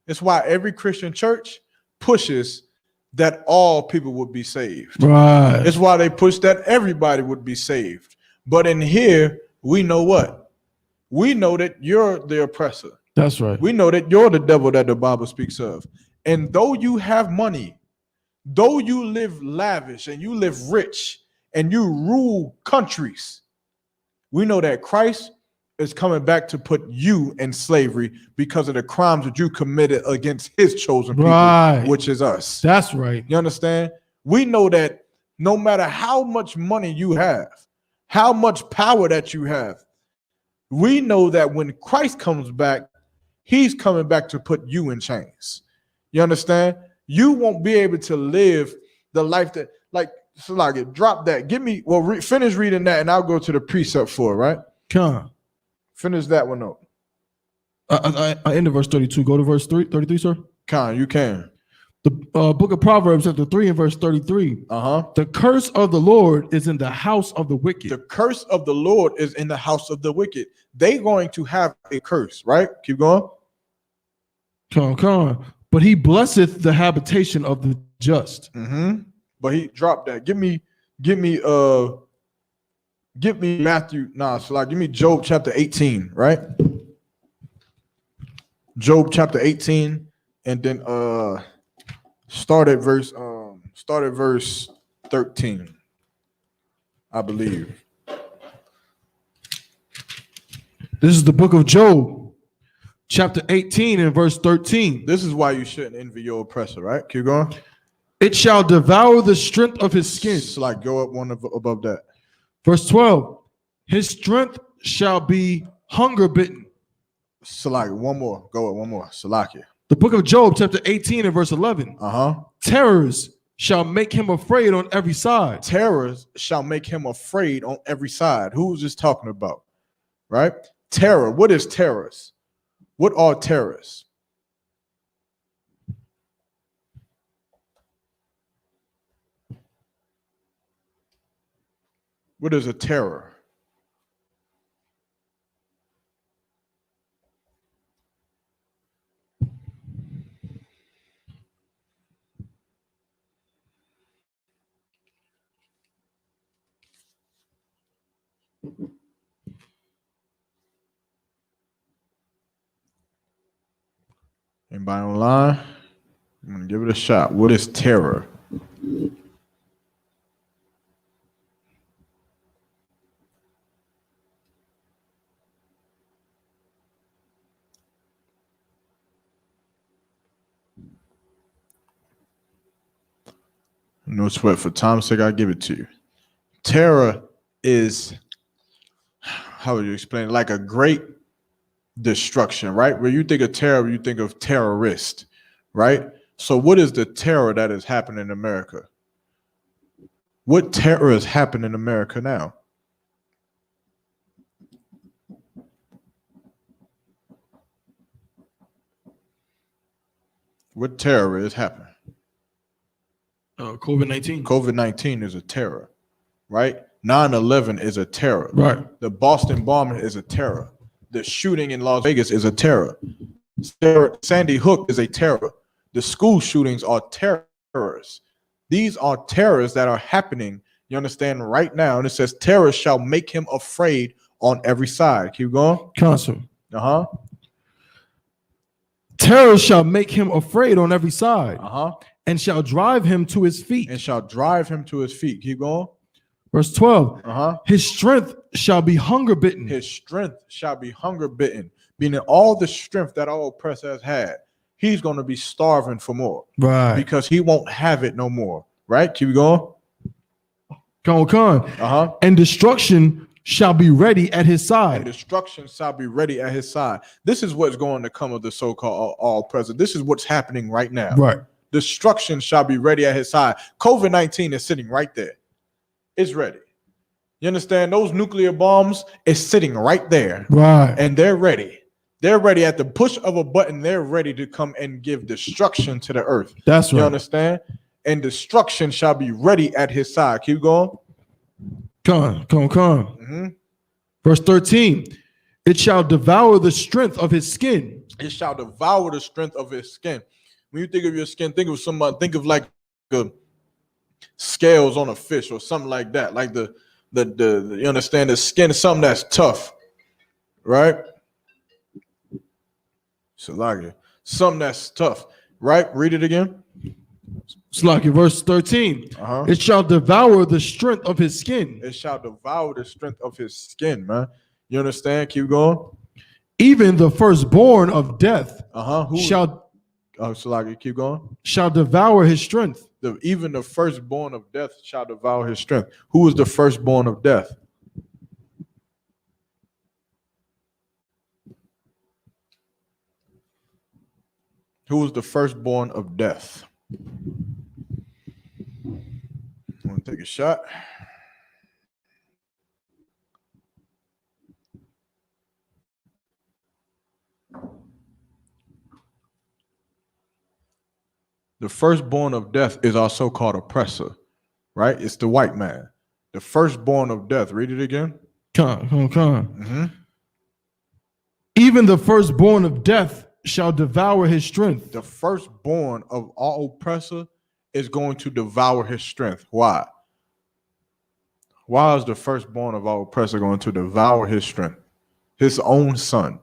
It's why every Christian church pushes that all people would be saved. Right. It's why they push that everybody would be saved. But in here, we know what? We know that you're the oppressor. That's right. We know that you're the devil that the Bible speaks of. And though you have money, though you live lavish and you live rich and you rule countries, we know that Christ is coming back to put you in slavery because of the crimes that you committed against his chosen people, which is us. That's right. You understand? We know that no matter how much money you have, how much power that you have, we know that when Christ comes back, he's coming back to put you in chains. You understand? You won't be able to live the life that, like, drop that. Give me, finish reading that and I'll go to the precept 4, right? Come. Finish that one up. I end of verse 32. Go to verse 33, sir. Con, you can. The book of Proverbs, chapter 3 and verse 33. The curse of the Lord is in the house of the wicked. The curse of the Lord is in the house of the wicked. They going to have a curse, right? Keep going. Come on. But he blesseth the habitation of the just. But he dropped that. Give me Matthew. Give me Job chapter 18, right? Job chapter 18, and then start at verse 13, I believe. This is the book of Job, chapter 18 and verse 13. This is why you shouldn't envy your oppressor, right? Keep going. It shall devour the strength of his skin. So like go up one above that. Verse 12. His strength shall be hunger bitten. Salaki, one more. Go up one more. Salaki. The book of Job, chapter 18 and verse 11. Terrors shall make him afraid on every side. Terrors shall make him afraid on every side. Who's this talking about? Right? Terror. What is terrors? What are terrors? What is a terror? Anybody online? I'm gonna give it a shot. What is terror? No sweat. For time's sake, I'll give it to you. Terror is, how would you explain it? Like a great destruction, right? When you think of terror, you think of terrorist, right? So what is the terror that is happening in America? What terror is happening in America now? What terror is happening? COVID-19. COVID-19 is a terror, right? 9/11 is a terror. Right. The Boston bombing is a terror. The shooting in Las Vegas is a terror. Sandy Hook is a terror. The school shootings are terrors. These are terrors that are happening, you understand, right now. And it says, terror shall make him afraid on every side. Keep going. Counsel. Terror shall make him afraid on every side. And shall drive him to his feet. And shall drive him to his feet. Keep going. Verse 12. His strength shall be hunger bitten. His strength shall be hunger bitten. Meaning all the strength that our oppressor has had, he's going to be starving for more. Right. Because he won't have it no more. Right? Keep going. And destruction shall be ready at his side. And destruction shall be ready at his side. This is what's going to come of the so-called all-present. This is what's happening right now. Right. Destruction shall be ready at his side. COVID-19 is sitting right there. It's ready. You understand? Those nuclear bombs is sitting right there. Right. And they're ready. They're ready at the push of a button. They're ready to come and give destruction to the earth. That's right. You understand? And destruction shall be ready at his side. Keep going. Come on. Verse 13. It shall devour the strength of his skin. It shall devour the strength of his skin. When you think of your skin, think of somebody, think of like the scales on a fish or something like that. Like the you understand, the skin is something that's tough, right? So like something that's tough, right? Read it again. Slacky, verse 13. It shall devour the strength of his skin. It shall devour the strength of his skin, man. You understand? Keep going. Even the firstborn of death shall Slacky, keep going. Shall devour his strength. Even the firstborn of death shall devour his strength. Who is the firstborn of death? Who is the firstborn of death? I'm going to take a shot. The firstborn of death is our so-called oppressor, right? It's the white man. The firstborn of death. Read it again. Come. Even the firstborn of death shall devour his strength. The firstborn of our oppressor is going to devour his strength. Why? Why is the firstborn of our oppressor going to devour his strength? His own son.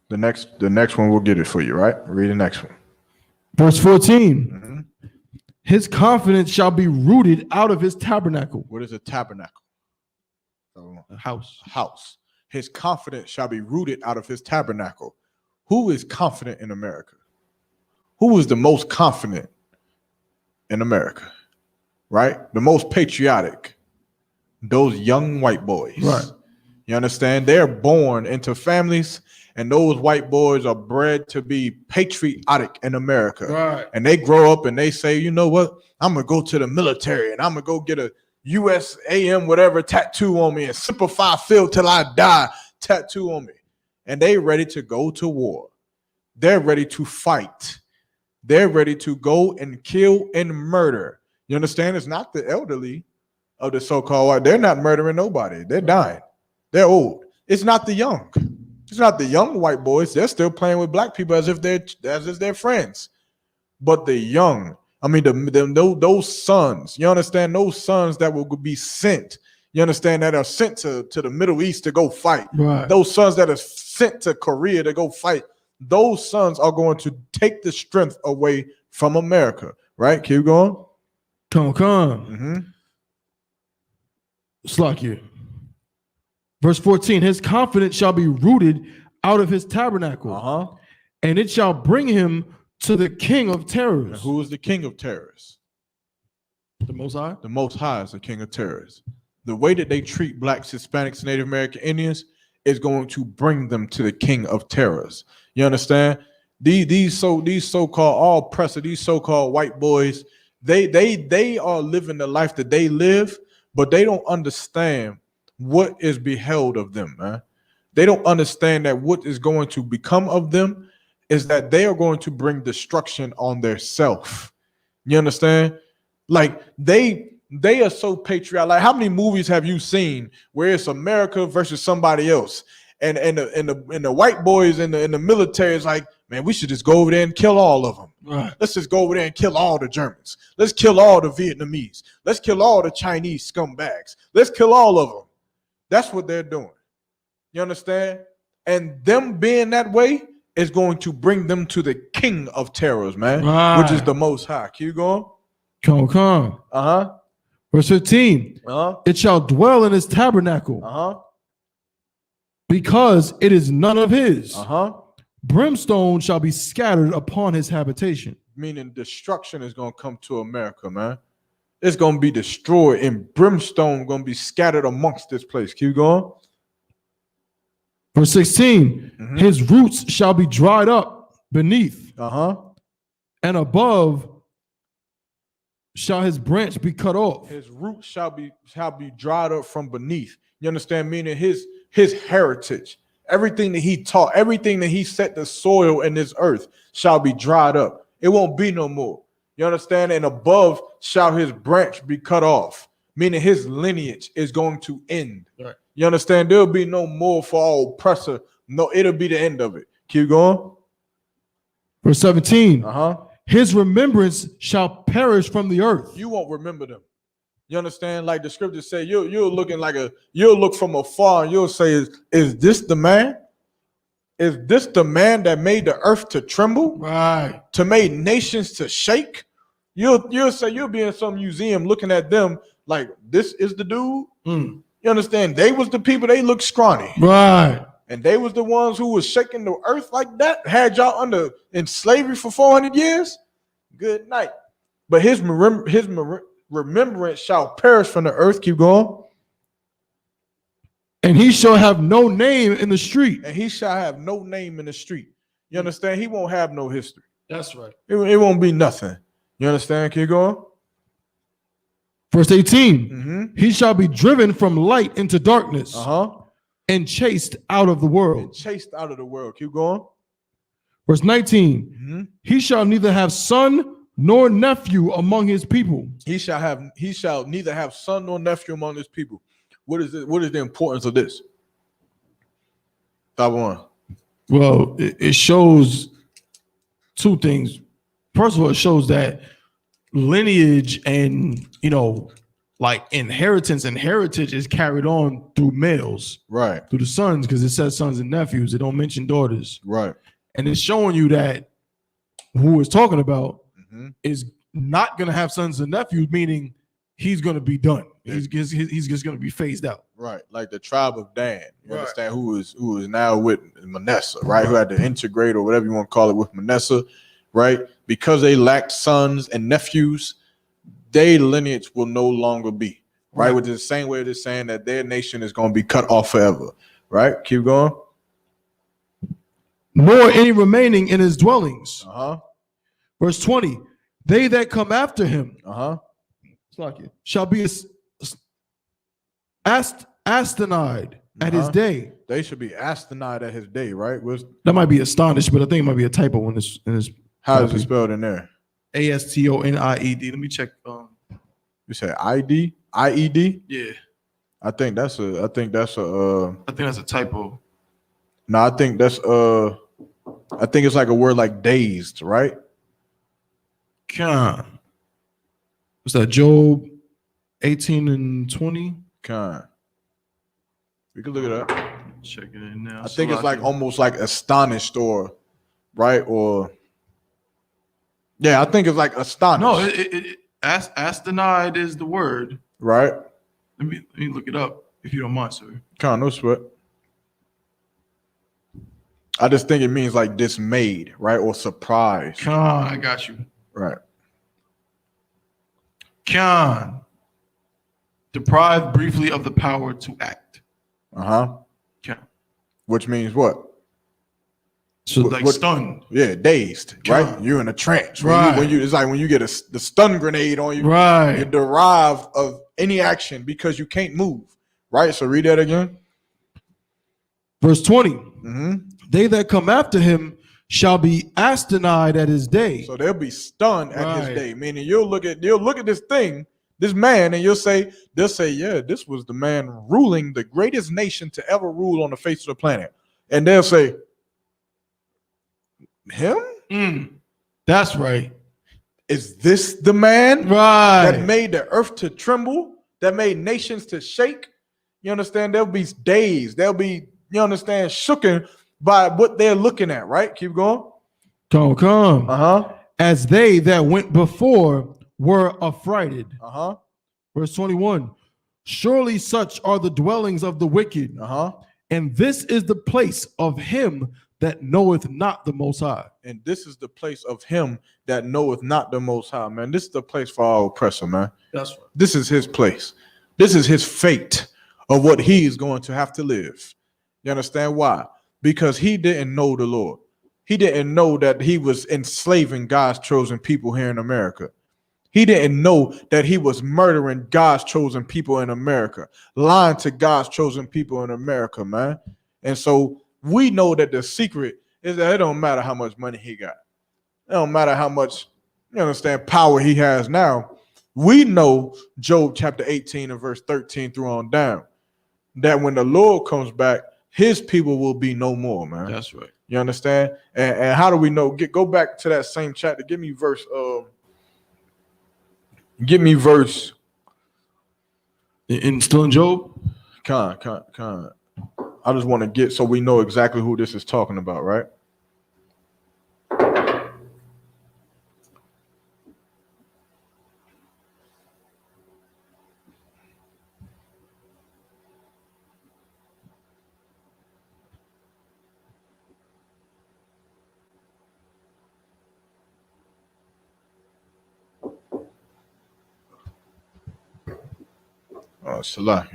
The next one will get it for you, right? Read the next one. Verse 14. His confidence shall be rooted out of his tabernacle. What is a tabernacle? A house. A house. His confidence shall be rooted out of his tabernacle. Who is confident in America? Who is the most confident in America? Right? The most patriotic. Those young white boys. Right. You understand? They're born into families, and those white boys are bred to be patriotic in America. Right. And they grow up and they say, you know what? I'm going to go to the military and I'm going to go get a USAM whatever tattoo on me and Semper Fi Phil till I die tattoo on me. And they ready to go to war. They're ready to fight. They're ready to go and kill and murder. You understand? It's not the elderly of the so-called white. They're not murdering nobody. They're dying. They're old. It's not the young. It's not the young white boys. They're still playing with black people as if they're friends. But the young, I mean, those sons, you understand, those sons that will be sent, you understand, that are sent to the Middle East to go fight. Right. Those sons that are sent to Korea to go fight, those sons are going to take the strength away from America. Right? Keep going. Come. Slack you. Verse 14, his confidence shall be rooted out of his tabernacle, and it shall bring him to the king of terrors. And who is the king of terrors? The Most High? The Most High is the king of terrors. The way that they treat blacks, Hispanics, Native American Indians is going to bring them to the king of terrors. You understand? These so-called all oppressor, these so-called white boys, they are living the life that they live, but they don't understand what is beheld of them, man. They don't understand that what is going to become of them is that they are going to bring destruction on their self. You understand? Like they are so patriotic. Like, how many movies have you seen where it's America versus somebody else? And the white boys in the military is like, man, we should just go over there and kill all of them. Right. Let's just go over there and kill all the Germans. Let's kill all the Vietnamese. Let's kill all the Chinese scumbags. Let's kill all of them. That's what they're doing. You understand? And them being that way is going to bring them to the king of terrors, man, right, which is the Most High. Keep going. Come. Verse 15. It shall dwell in his tabernacle. Because it is none of his. Brimstone shall be scattered upon his habitation. Meaning destruction is going to come to America, man. It's going to be destroyed, and brimstone going to be scattered amongst this place. Keep going. Verse 16, his roots shall be dried up beneath, and above shall his branch be cut off. His roots shall be dried up from beneath. You understand? Meaning his heritage, everything that he taught, everything that he set the soil in this earth shall be dried up. It won't be no more. You understand? And above shall his branch be cut off, meaning his lineage is going to end. Right. You understand? There'll be no more for our oppressor. No, it'll be the end of it. Keep going. Verse 17. His remembrance shall perish from the earth. You won't remember them. You understand? Like the scriptures say, you're looking like you'll look from afar and you'll say, is this the man? Is this the man that made the earth to tremble? Right. To make nations to shake? You'll say you'll be in some museum looking at them like this is the dude. Mm. You understand? They was the people, they looked scrawny. Right. And they was the ones who was shaking the earth like that, had y'all in slavery for 400 years. Good night. But his remembrance shall perish from the earth. Keep going. And he shall have no name in the street. And he shall have no name in the street. You understand? He won't have no history. That's right. It won't be nothing. You understand? Keep going. Verse 18. He shall be driven from light into darkness. And chased out of the world. And chased out of the world. Keep going. Verse 19. He shall neither have son nor nephew among his people. He shall neither have son nor nephew among his people. What is it? What is the importance of this? Top one. Well, it shows two things. First of all, it shows that lineage and like inheritance and heritage is carried on through males, right? Through the sons, because it says sons and nephews. It don't mention daughters, right? And it's showing you that who it's talking about is not going to have sons and nephews, meaning he's going to be done. He's just going to be phased out, right? Like the tribe of Dan, you understand? Who is now with Manasseh, right? Who had to integrate or whatever you want to call it with Manasseh, right? Because they lacked sons and nephews, their lineage will no longer be, right? Which is the same way they're saying that their nation is going to be cut off forever, right? Keep going. Nor any remaining in his dwellings. Verse 20, they that come after him shall be astonished at his day. They should be astonished at his day, right? That might be astonished, but I think it might be a typo in this. How is it spelled in there? ASTONIED. Let me check. You say ID? IED? Yeah. I think that's a I think that's a typo. No, I think that's I think it's like a word like dazed, right? Con. What's that? Job 18 and 20? Con. We can look it up. Check it in now. I think it's like almost like astonished or right or yeah, I think it's like astonished. No, astonished is the word. Right. Let me look it up if you don't mind, sir. Con, no sweat. I just think it means like dismayed, right? Or surprised. Con, I got you. Right. Con. Deprived briefly of the power to act. Con. Which means what? So like stunned. Yeah, dazed, right? You're in a trance. Right. When you it's like when you get the stun grenade on you, right? You're deprived of any action because you can't move. Right? So read that again. Verse 20. They that come after him shall be astonished at his day. So they'll be stunned at his day. Meaning you'll look at this thing, this man, and they'll say, yeah, this was the man ruling the greatest nation to ever rule on the face of the planet. And they'll say, him? That's right. Is this the man that made the earth to tremble, that made nations to shake? You understand? They'll be dazed. They'll be, you understand, shooken by what they're looking at, right? Keep going. Come. As they that went before were affrighted. Verse 21. Surely such are the dwellings of the wicked. And this is the place of him that knoweth not the Most High. And this is the place of him that knoweth not the Most High, man. This is the place for our oppressor, man. That's right. This is his place. This is his fate of what he is going to have to live. You understand why? Because he didn't know the Lord. He didn't know that he was enslaving God's chosen people here in America. He didn't know that he was murdering God's chosen people in America, lying to God's chosen people in America, man. And so we know that the secret is that it don't matter how much money he got. It don't matter how much, you understand, power he has now. We know Job chapter 18 and verse 13 through on down, that when the Lord comes back, his people will be no more, man. That's right. You understand? And how do we know? Go back to that same chapter. Give me verse In still in Job? Con. I just want to get so we know exactly who this is talking about, right? Salah.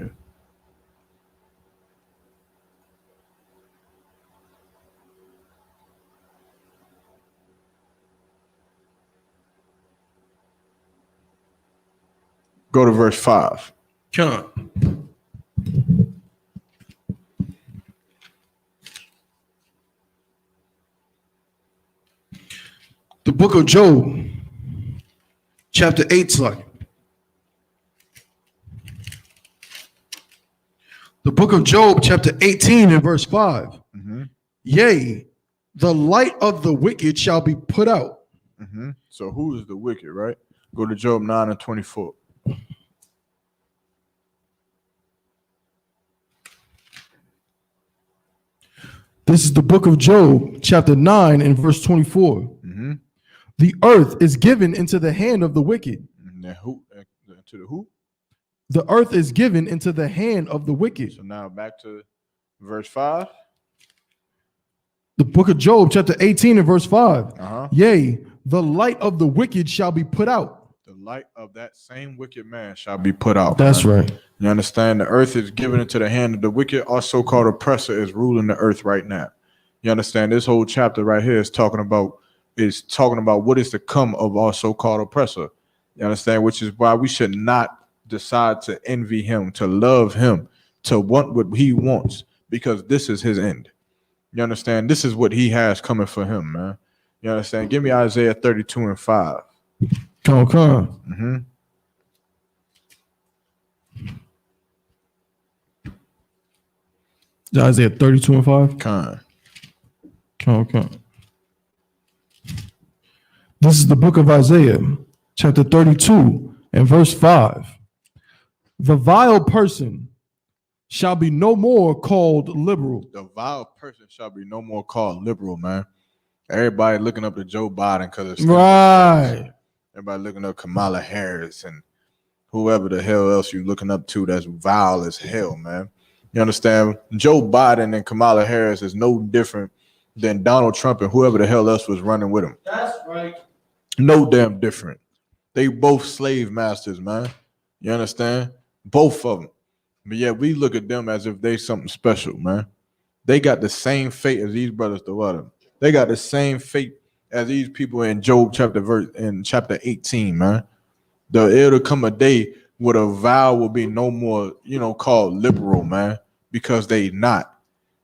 Go to verse 5. Con. The book of Job, chapter 8, slide. The book of Job, chapter 18 and verse 5. Mm-hmm. Yea, the light of the wicked shall be put out. Mm-hmm. So who is the wicked, right? Go to Job 9 and 24. This is the book of Job, chapter 9 and verse 24. Mm-hmm. The earth is given into the hand of the wicked. Now who? To the who? The earth is given into the hand of the wicked. So now back to verse 5. The book of Job, chapter 18 and verse 5. Uh-huh. Yea, the light of the wicked shall be put out. The light of that same wicked man shall be put out. That's man. right. You understand? The earth is given into the hand of the wicked. Our so-called oppressor is ruling the earth right now. You understand? This whole chapter right here is talking about what is to come of our so-called oppressor. You understand? Which is why we should not decide to envy him, to love him, to want what he wants, because this is his end. You understand? This is what he has coming for him, man. You understand? Give me Isaiah 32 and 5. Come. Mm-hmm. Isaiah 32 and 5. Con. This is the book of Isaiah, chapter 32 and verse 5. The vile person shall be no more called liberal. The vile person shall be no more called liberal, man. Everybody looking up to Joe Biden because it's Right. Everybody looking up Kamala Harris and whoever the hell else you looking up to that's vile as hell, man. You understand? Joe Biden and Kamala Harris is no different than Donald Trump and whoever the hell else was running with him. That's right. No damn different. They both slave masters, man. You understand? Both of them. But yeah, we look at them as if they something special, man. They got the same fate as these brothers to water. They got the same fate as these people in Job chapter 18, man. It'll come a day where a vow will be no more, called liberal, man, because they not.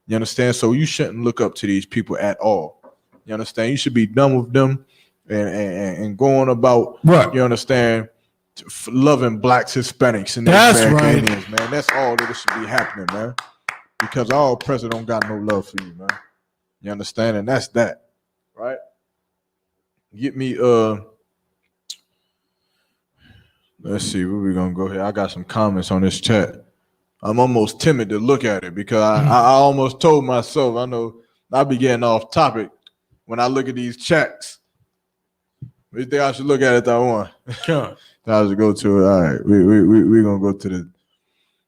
You understand? So you shouldn't look up to these people at all. You understand? You should be done with them and going about, right. You understand, loving blacks, Hispanics, and that's right, Indians, man. That's all that should be happening, man. Because our president don't got no love for you, man. You understand? And that's that, right? Get me let's see where we gonna go here. I got some comments on this chat. I'm almost timid to look at it because I almost told myself, I know I'll be getting off topic when I look at these chats. You think I should look at it that one? Sure. I should go to it. All right, we gonna go to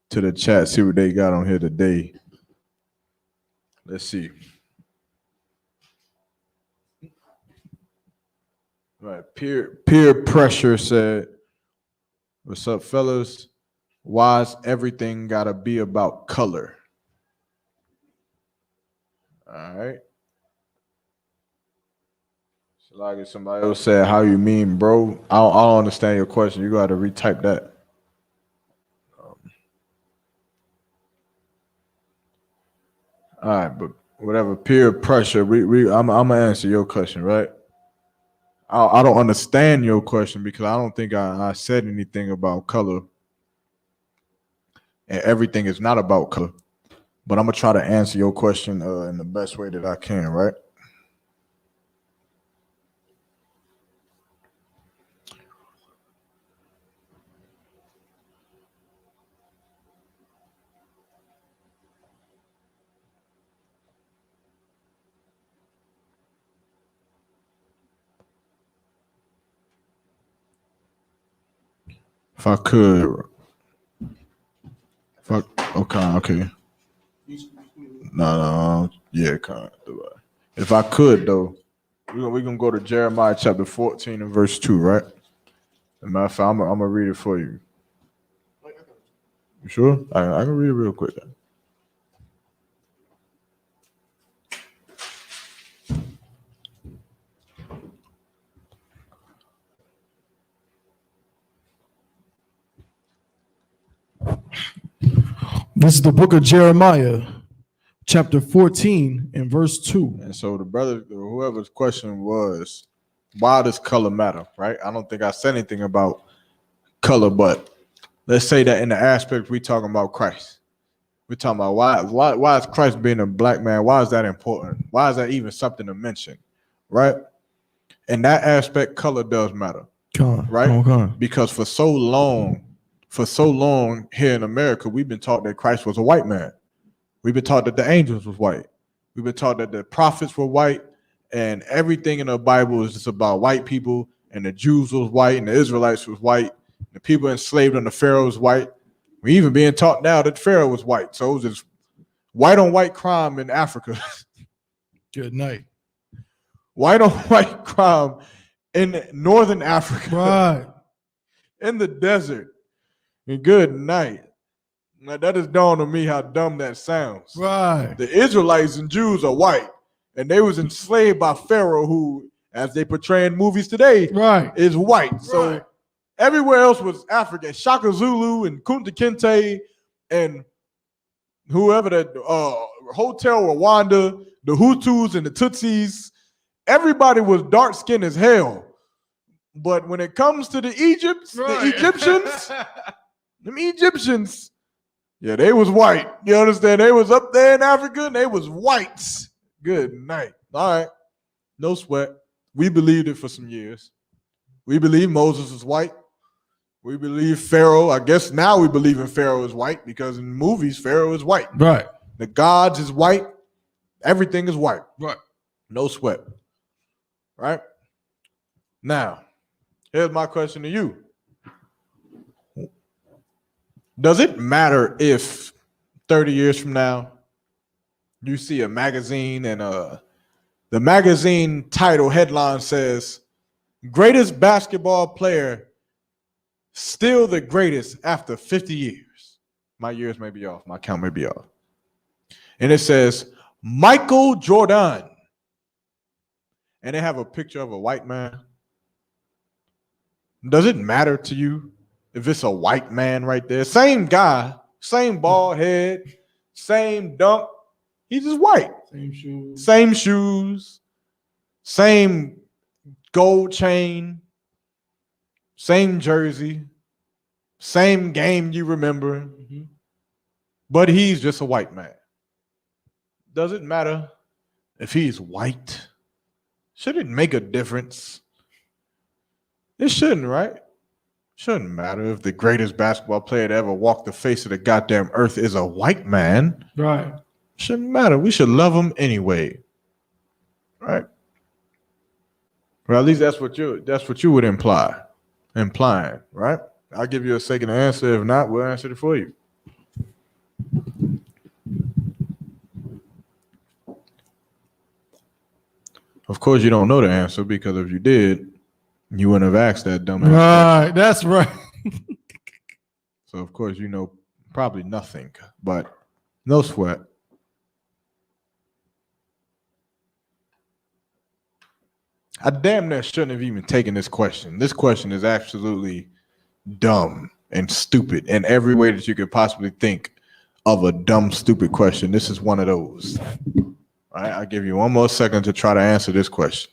the chat, see what they got on here today. Let's see. All right, peer pressure said, "What's up, fellas? Why's everything gotta be about color?" All right. So like somebody else said, "How you mean, bro?" I don't understand your question. You gotta retype that. All right, but whatever, peer pressure. I'm gonna answer your question, right? I don't understand your question because I don't think I said anything about color, and everything is not about color. But I'm gonna try to answer your question in the best way that I can, right? If I could, okay. No, yeah, can't do it. If I could though, we're gonna go to Jeremiah chapter 14 and verse 2, right? As a matter of fact, I'm gonna read it for you. You sure? I can read it real quick. This is the book of Jeremiah, chapter 14 and verse 2. And so the brother, whoever's question was, why does color matter, right? I don't think I said anything about color, but let's say that in the aspect we talking about Christ. We're talking about why is Christ being a black man? Why is that important? Why is that even something to mention, right? In that aspect, color does matter, right? Because for so long here in America, we've been taught that Christ was a white man. We've been taught that the angels was white. We've been taught that the prophets were white, and everything in the Bible is just about white people, and the Jews was white, and the Israelites was white, the people enslaved under Pharaoh was white. We even being taught now that Pharaoh was white. So it was just white on white crime in Africa. Good night. White on white crime in Northern Africa. Right. In the desert. And good night. Now that has dawned on me how dumb that sounds. Right. The Israelites and Jews are white, and they was enslaved by Pharaoh, who, as they portray in movies today, is white. So everywhere else was African. Shaka Zulu and Kunta Kinte and whoever that Hotel Rwanda, the Hutus and the Tutsis, everybody was dark skinned as hell. But when it comes to the Egyptians, them Egyptians, yeah, they was white. You understand? They was up there in Africa and they was whites. Good night. All right. No sweat. We believed it for some years. We believe Moses was white. We believe Pharaoh. I guess now we believe in Pharaoh is white because in movies, Pharaoh is white. Right. The gods is white. Everything is white. Right. No sweat. Right? Now, here's my question to you. Does it matter if 30 years from now you see a magazine and the magazine title headline says, greatest basketball player still the greatest after 50 years? My years may be off. My count may be off. And it says, Michael Jordan. And they have a picture of a white man. Does it matter to you if it's a white man right there? Same guy, same bald head, same dunk. He's just white. Same shoes, same gold chain, same jersey, same game you remember. Mm-hmm. But he's just a white man. Does it matter if he's white? Should it make a difference? It shouldn't, right? Shouldn't matter if the greatest basketball player to ever walk the face of the goddamn earth is a white man. Right. Shouldn't matter. We should love him anyway. Right? Well, at least that's what you would implying, right? I'll give you a second to answer. If not, we'll answer it for you. Of course, you don't know the answer because if you did, you wouldn't have asked that dumb answer. Right, that's right. So, of course, you know probably nothing, but no sweat. I damn near shouldn't have even taken this question. This question is absolutely dumb and stupid in every way that you could possibly think of a dumb, stupid question. This is one of those. All right, I'll give you one more second to try to answer this question.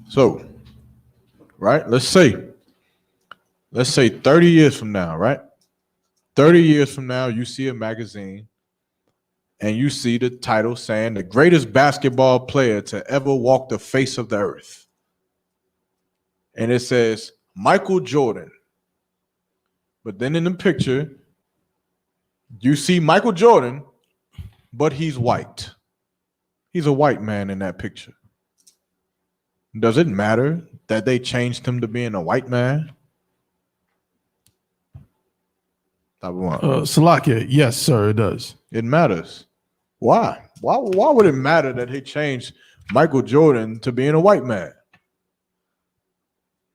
So, right, let's say 30 years from now, right? 30 years from now, you see a magazine and you see the title saying the greatest basketball player to ever walk the face of the earth. And it says Michael Jordan. But then in the picture, you see Michael Jordan, but he's white. He's a white man in that picture. Does it matter that they changed him to being a white man? Salakia, yes, sir, it does. It matters. Why? Why would it matter that he changed Michael Jordan to being a white man?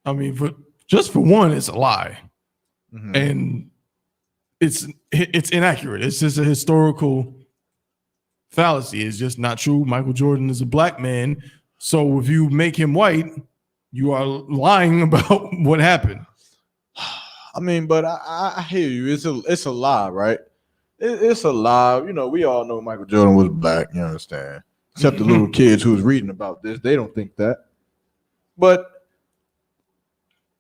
I mean, for one, it's a lie. Mm-hmm. And it's inaccurate. It's just a historical fallacy. It's just not true. Michael Jordan is a black man. So if you make him white, you are lying about what happened. I mean, but I hear you. It's a lie, right? It's a lie. You know, we all know Michael Jordan was black. You understand? Except the little kids who's reading about this, they don't think that. But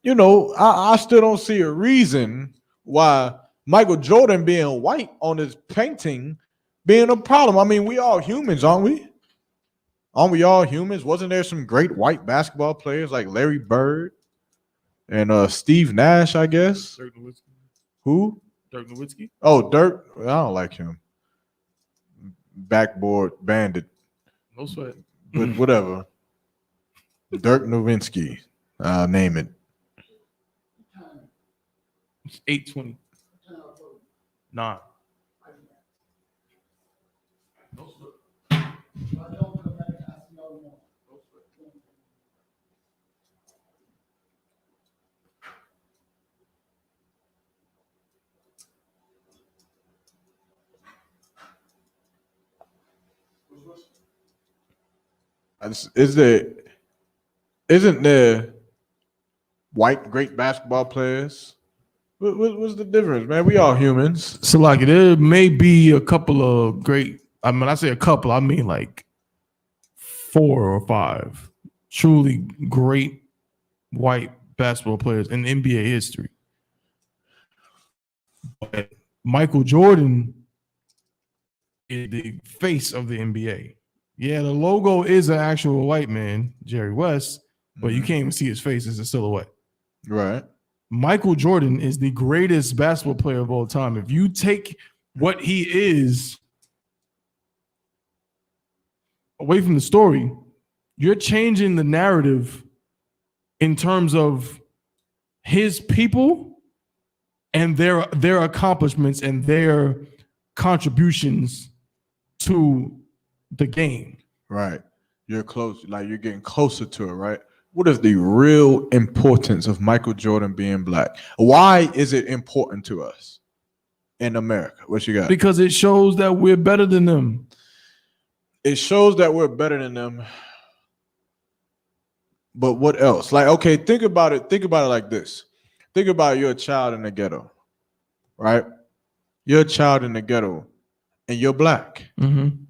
you know, I still don't see a reason why Michael Jordan being white on his painting being a problem. I mean, we all humans, aren't we? Aren't we all humans? Wasn't there some great white basketball players like Larry Bird and Steve Nash, I guess? Dirk Nowitzki. Who? Dirk Nowitzki. Oh, Dirk. I don't like him. Backboard bandit. No sweat. But whatever. Dirk Nowitzki. Name it. It's 8:20. Nah. Isn't there white great basketball players? What's the difference, man? We all humans. So like there may be a couple of great, I mean, I say a couple, I mean like 4 or 5 truly great white basketball players in NBA history. But Michael Jordan is the face of the NBA. Yeah, the logo is an actual white man, Jerry West, but you can't even see his face as a silhouette. Right. Michael Jordan is the greatest basketball player of all time. If you take what he is away from the story, you're changing the narrative in terms of his people and their accomplishments and their contributions to the game. Right. You're close, like you're getting closer to it, right? What is the real importance of Michael Jordan being black? Why is it important to us in America? What you got? Because it shows that we're better than them. It shows that we're better than them. But what else? Like, okay, think about it. Think about it like this. Think about you're a child in the ghetto, right? You're a child in the ghetto and you're black. Mm-hmm.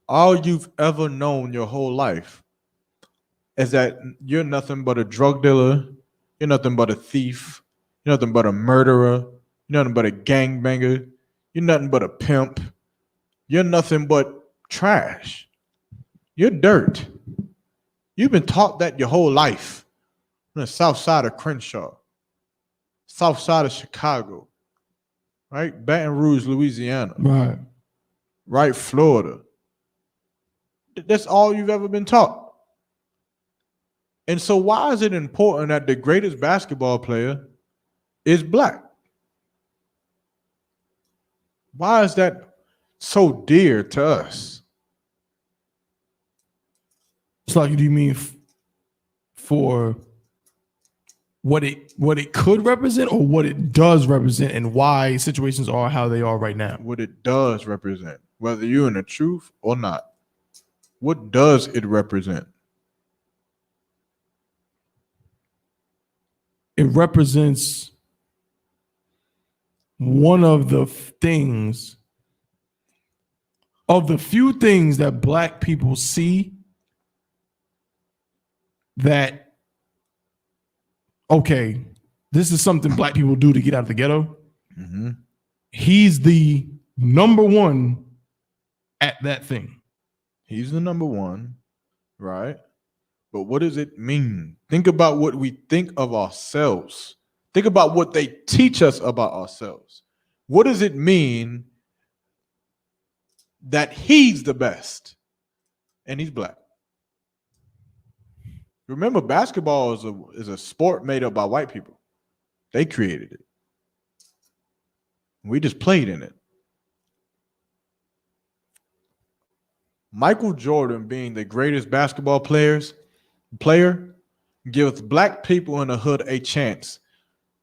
All you've ever known your whole life is that you're nothing but a drug dealer, you're nothing but a thief, you're nothing but a murderer, you're nothing but a gangbanger, you're nothing but a pimp, you're nothing but trash. You're dirt. You've been taught that your whole life. On the south side of Crenshaw, south side of Chicago, right? Baton Rouge, Louisiana. Right, Florida. That's all you've ever been taught. And so why is it important that the greatest basketball player is black? Why is that so dear to us? It's like, do you mean for what it could represent or what it does represent and why situations are how they are right now? What it does represent, whether you're in the truth or not. What does it represent? It represents one of the things, of the few things that black people see that, okay, this is something black people do to get out of the ghetto. Mm-hmm. He's the number one at that thing. He's the number one, right? But what does it mean? Think about what we think of ourselves. Think about what they teach us about ourselves. What does it mean that he's the best and he's black? Remember, basketball is a sport made up by white people. They created it. We just played in it. Michael Jordan being the greatest basketball player gives black people in the hood a chance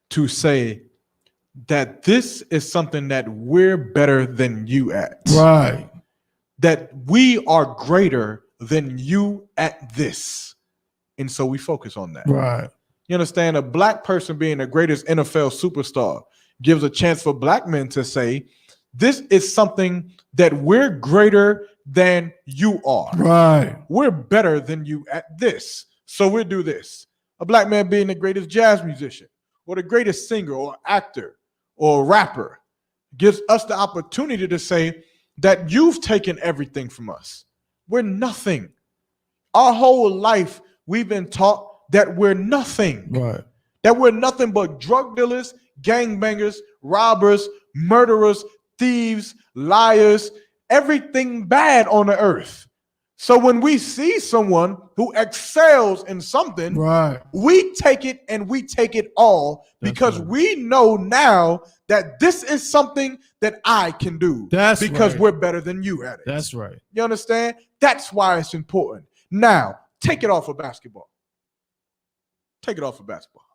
to say that this is something that we're better than you at. Right. That we are greater than you at this. And so we focus on that. Right. You understand? A black person being the greatest NFL superstar gives a chance for black men to say, this is something that we're greater than you are. Right. We're better than you at this. So we'll do this. A black man being the greatest jazz musician or the greatest singer or actor or rapper gives us the opportunity to say that you've taken everything from us. We're nothing. Our whole life, we've been taught that we're nothing. Right. That we're nothing but drug dealers, gangbangers, robbers, murderers, thieves, liars, everything bad on the earth. So when we see someone who excels in something, right, we take it and we take it all. That's because right. We know now that this is something that I can do. That's because right. We're better than you at it. That's right. You understand? That's why it's important. Now, take it off of basketball. Take it off of basketball.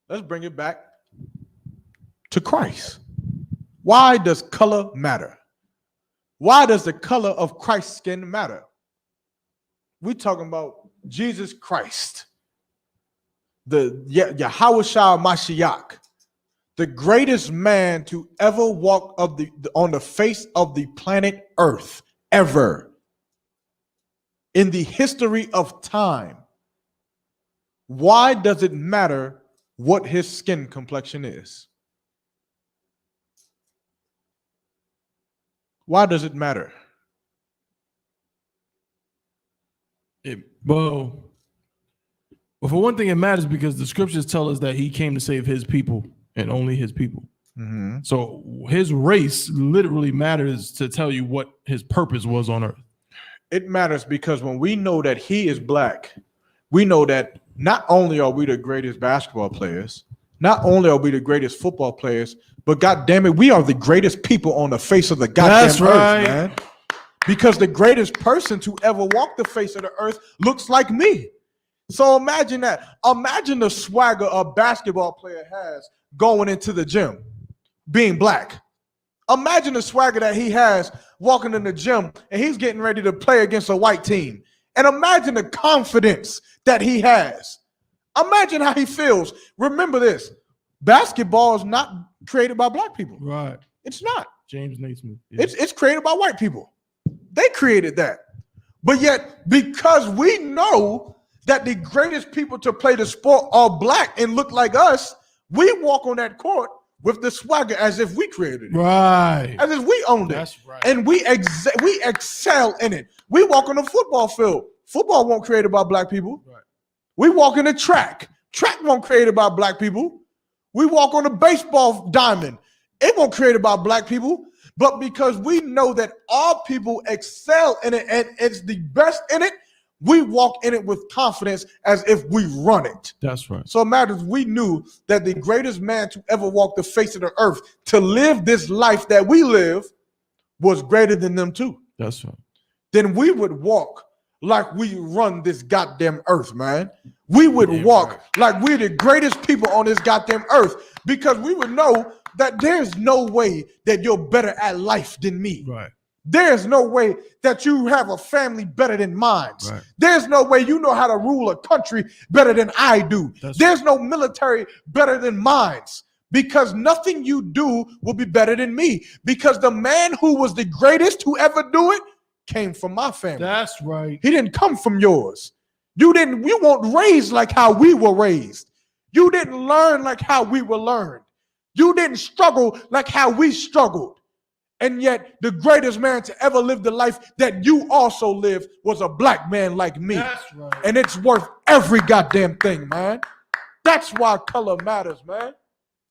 Let's bring it back to Christ. Why does color matter? Why does the color of Christ's skin matter? We're talking about Jesus Christ, the YAHANNA, the greatest man to ever walk on the face of the planet Earth, ever. In the history of time. Why does it matter what his skin complexion is? Why does it matter? Well, for one thing, it matters because the scriptures tell us that he came to save his people and only his people. Mm-hmm. So his race literally matters to tell you what his purpose was on earth. It matters because when we know that he is black, we know that not only are we the greatest basketball players, not only are we the greatest football players, but God damn it, we are the greatest people on the face of the goddamn earth, man. Because the greatest person to ever walk the face of the earth looks like me. So imagine that. Imagine the swagger a basketball player has going into the gym, being black. Imagine the swagger that he has walking in the gym and he's getting ready to play against a white team. And imagine the confidence that he has. Imagine how he feels. Remember this. Basketball is not created by black people. Right. It's not. James Naismith. Yeah. It's created by white people. They created that. But yet, because we know that the greatest people to play the sport are black and look like us, we walk on that court with the swagger as if we created it. Right. As if we owned it. That's right. And we excel in it. We walk on the football field. Football won't created by black people. Right. We walk in the track. Track won't created by black people. We walk on the baseball diamond. It won't created by black people. But because we know that all people excel in it and it's the best in it, we walk in it with confidence as if we run it. That's right. So it matters. We knew that the greatest man to ever walk the face of the earth to live this life that we live was greater than them too. That's right. Then we would walk like we run this goddamn earth, man. We would walk like we're the greatest people on this goddamn earth because we would know that there's no way that you're better at life than me. Right. There's no way that you have a family better than mine. Right. There's no way you know how to rule a country better than I do. There's no military better than mine because nothing you do will be better than me, because the man who was the greatest to ever do it came from my family. That's right. He didn't come from yours. You weren't raised like how we were raised. You didn't learn like how we were learned. You didn't struggle like how we struggled. And yet the greatest man to ever live the life that you also lived was a black man like me. That's right. And it's worth every goddamn thing, man. That's why color matters, man.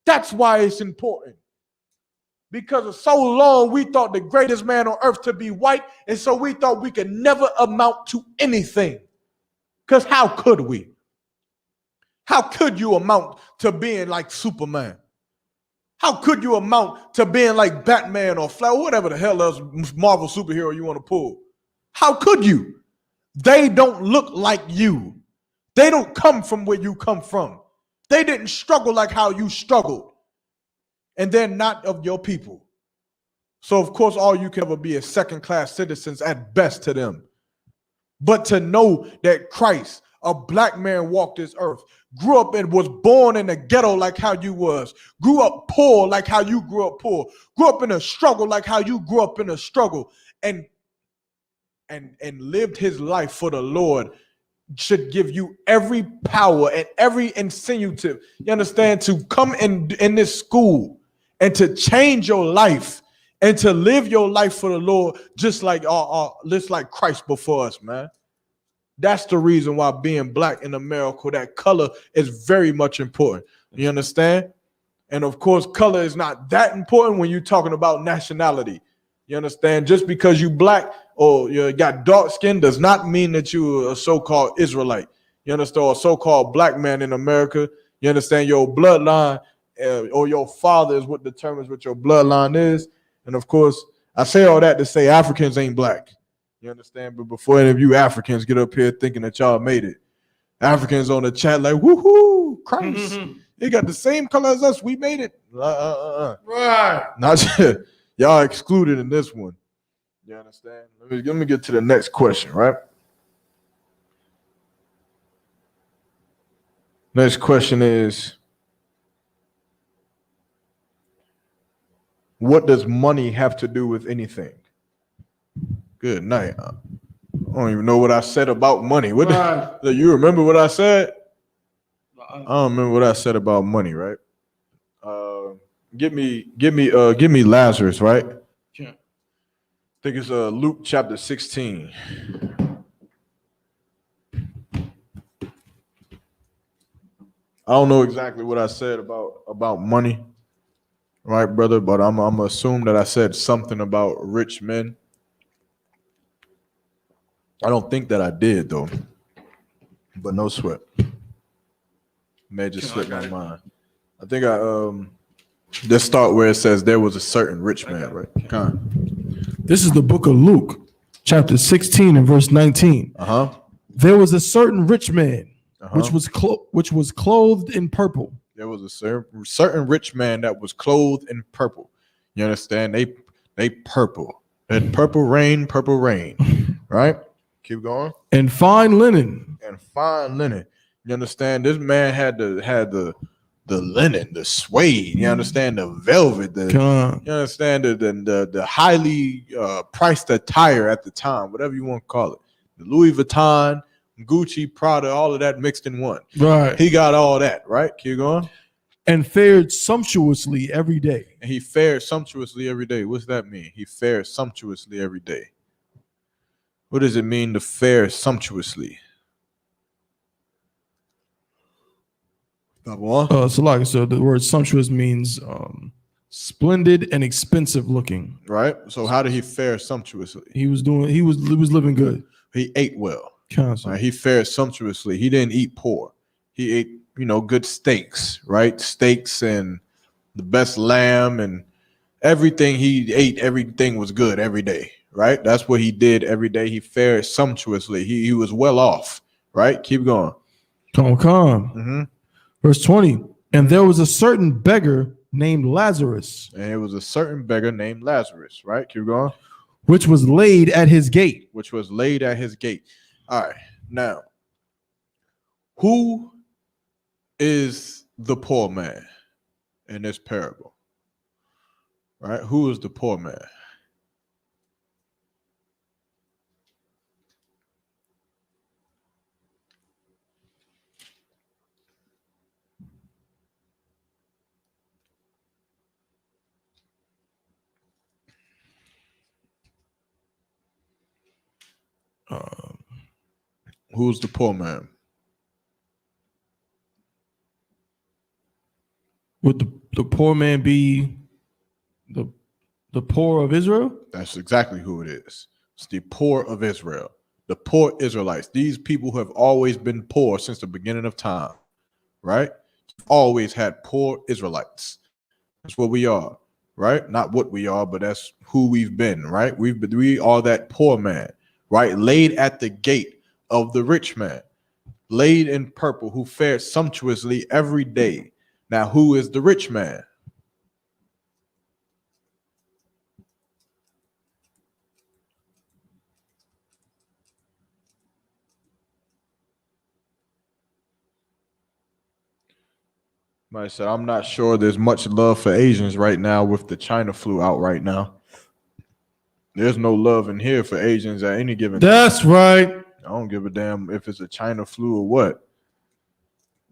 That's why it's important. Because of so long, we thought the greatest man on earth to be white, and so we thought we could never amount to anything. Because how could we? How could you amount to being like Superman? How could you amount to being like Batman or Flash, or whatever the hell else Marvel superhero you want to pull? How could you? They don't look like you. They don't come from where you come from. They didn't struggle like how you struggled. And they're not of your people. So, of course, all you can ever be is second-class citizens at best to them. But to know that Christ, a black man, walked this earth, grew up and was born in a ghetto like how you was, grew up poor like how you grew up poor, grew up in a struggle like how you grew up in a struggle, and lived his life for the Lord, should give you every power and every incentive, you understand, to come in this school and to change your life and to live your life for the Lord, just like Christ before us, man. That's the reason why being black in America, that color is very much important. You understand? And of course, color is not that important when you're talking about nationality. You understand? Just because you black or you got dark skin does not mean that you're a so-called Israelite. You understand? Or a so-called black man in America. You understand? Your bloodline or your father is what determines what your bloodline is. And of course, I say all that to say Africans ain't black. You understand? But before any of you Africans get up here thinking that y'all made it, Africans on the chat like, woohoo, Christ. They got the same color as us. We made it. Right. Not y'all excluded in this one. You understand? Let me get to the next question, right? Next question is, what does money have to do with anything? Good night. I don't even know what I said about money. What you remember what I said? I don't remember what I said about money, right? Give me Lazarus, right? Yeah. I think it's Luke chapter 16. I don't know exactly what I said about money, right, brother? But I'm gonna assume that I said something about rich men. I don't think that I did though, but no sweat. May just slip my mind. I think let's start where it says there was a certain rich man, right? This is the book of Luke, chapter 16 and verse 19. There was a certain rich man, which was clothed in purple. There was a certain rich man that was clothed in purple. You understand? They purple. And purple rain, right? Keep going. And fine linen. You understand? This man had the linen, the suede. You understand? The velvet. You understand? The highly priced attire at the time, whatever you want to call it. The Louis Vuitton, Gucci, Prada, all of that mixed in one. Right. He got all that, right? Keep going. And fared sumptuously every day. And he fared sumptuously every day. What's that mean? He fared sumptuously every day. What does it mean to fare sumptuously? So the word sumptuous means splendid and expensive looking. Right. So how did he fare sumptuously? He was living good. He ate well. Constantly. Right? He fared sumptuously. He didn't eat poor. He ate, good steaks, right? Steaks and the best lamb and everything he ate, everything was good every day, right? That's what he did every day. He fared sumptuously. He was well off, right? Keep going. Come. Mm-hmm. Verse 20. And there was a certain beggar named Lazarus. And it was a certain beggar named Lazarus, right? Keep going. Which was laid at his gate. All right. Now, who is the poor man? in this parable? Right? Who is the poor man? Who's the poor man? Would the poor man be the poor of Israel? That's exactly who it is. It's the poor of Israel, the poor Israelites. These people who have always been poor since the beginning of time, right? Always had poor Israelites. That's what we are, right? Not what we are, but that's who we've been, right? We are that poor man, right? Laid at the gate of the rich man, laid in purple, who fared sumptuously every day. Now, who is the rich man? I said, I'm not sure there's much love for Asians right now with the China flu out right now. There's no love in here for Asians at any given time. That's right. I don't give a damn if it's a China flu or what.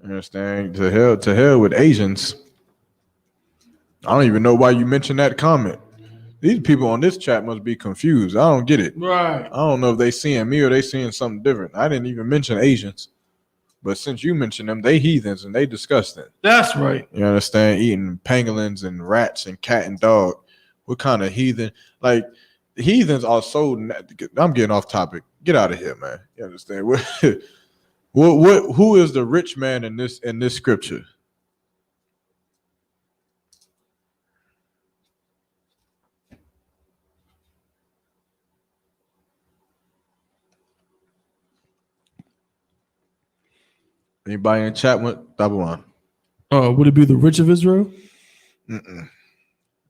You understand? To hell with Asians. I don't even know why you mentioned that comment. These people on this chat must be confused. I don't get it. Right. I don't know if they seeing me or they seeing something different. I didn't even mention Asians. But since you mentioned them, they heathens and they disgusting. That's right. You understand? Eating pangolins and rats and cat and dog. What kind of heathen? Like, heathens are so. I'm getting off topic. Get out of here, man. You understand? Who is the rich man in this scripture? Anybody in chat with Dabuan? Would it be the rich of Israel? Mm-mm.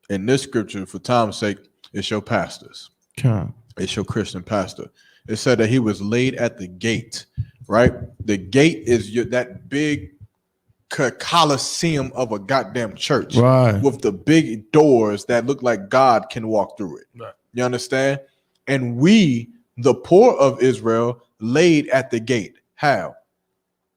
In this scripture, for time's sake, it's your pastors. Okay. It's your Christian pastor. It said that he was laid at the gate, right? The gate is that big coliseum of a goddamn church, right? With the big doors that look like God can walk through it. Right. You understand? And we, the poor of Israel, laid at the gate. How?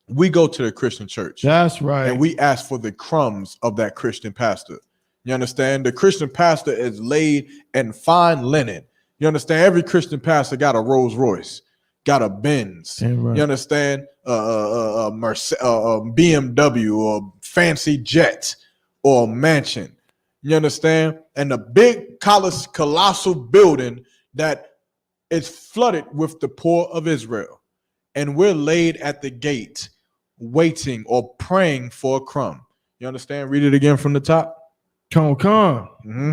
We go to the Christian church. That's right. And we ask for the crumbs of that Christian pastor. You understand? The Christian pastor is laid in fine linen. You understand? Every Christian pastor got a Rolls Royce, got a Benz. Yeah, right. You understand? BMW or fancy jet or mansion. You understand? And the big colossal building that is flooded with the poor of Israel. And we're laid at the gate, waiting or praying for a crumb. You understand? Read it again from the top. Come. Mm-hmm.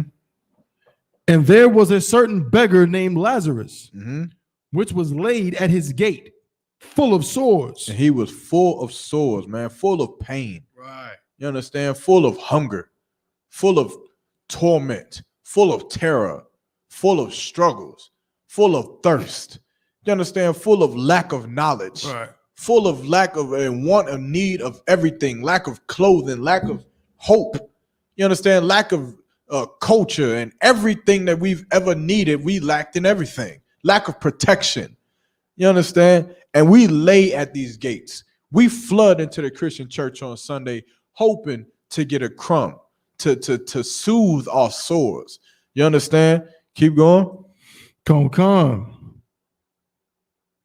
And there was a certain beggar named Lazarus, mm-hmm. which was laid at his gate, full of sores. And he was full of sores, man, full of pain. Right. You understand? Full of hunger, full of torment, full of terror, full of struggles, full of thirst. You understand? Full of lack of knowledge. Right. Full of lack of and want and need of everything, lack of clothing, lack of hope. You understand? Lack of culture and everything that we've ever needed, we lacked in everything. Lack of protection. You understand? And we lay at these gates. We flood into the Christian church on Sunday, hoping to get a crumb, to soothe our sores. You understand? Keep going. Come.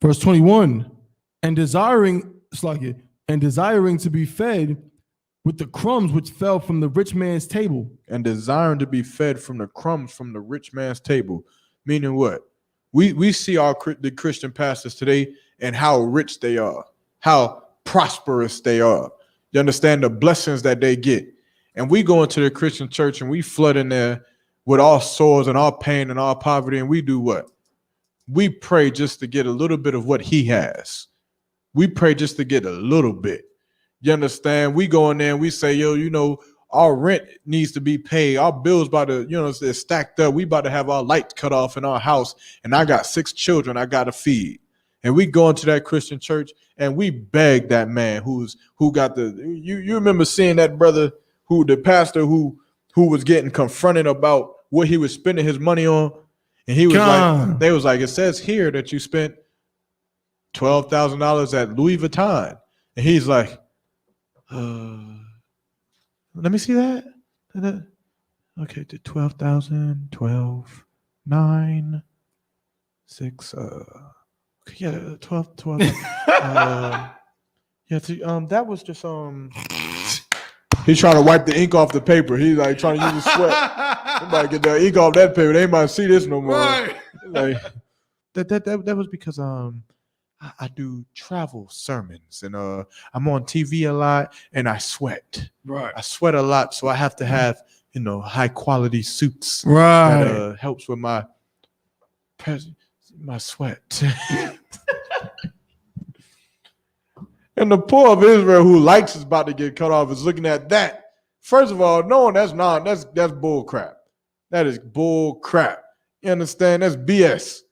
Verse 21. And desiring to be fed with the crumbs which fell from the rich man's table. And desiring to be fed from the crumbs from the rich man's table. Meaning what? We see the Christian pastors today and how rich they are, how prosperous they are. You understand the blessings that they get. And we go into the Christian church and we flood in there with our sores and our pain and our poverty. And we do what? We pray just to get a little bit of what he has. We pray just to get a little bit. You understand? We go in there and we say, yo, you know, our rent needs to be paid. Our bills about to, you know, they're stacked up. We about to have our lights cut off in our house. And I got 6 children I got to feed. And we go into that Christian church and we beg that man who got you remember seeing that brother the pastor who was getting confronted about what he was spending his money on, and he was like, they was like, it says here that you spent $12,000 at Louis Vuitton, and he's like, let me see that. Okay, to 12,000, 12, 9, 6, yeah, 12. Yeah, that was just he's trying to wipe the ink off the paper. He's like trying to use his sweat. Somebody get the ink off that paper. They might see this no more. Right. Like that was because I do travel sermons and I'm on TV a lot and I sweat. Right. I sweat a lot, so I have to have high quality suits. Right. That helps with my sweat. And the poor of Israel who likes is about to get cut off is looking at that. First of all, no, that's bull crap. That is bull crap. You understand? That's BS.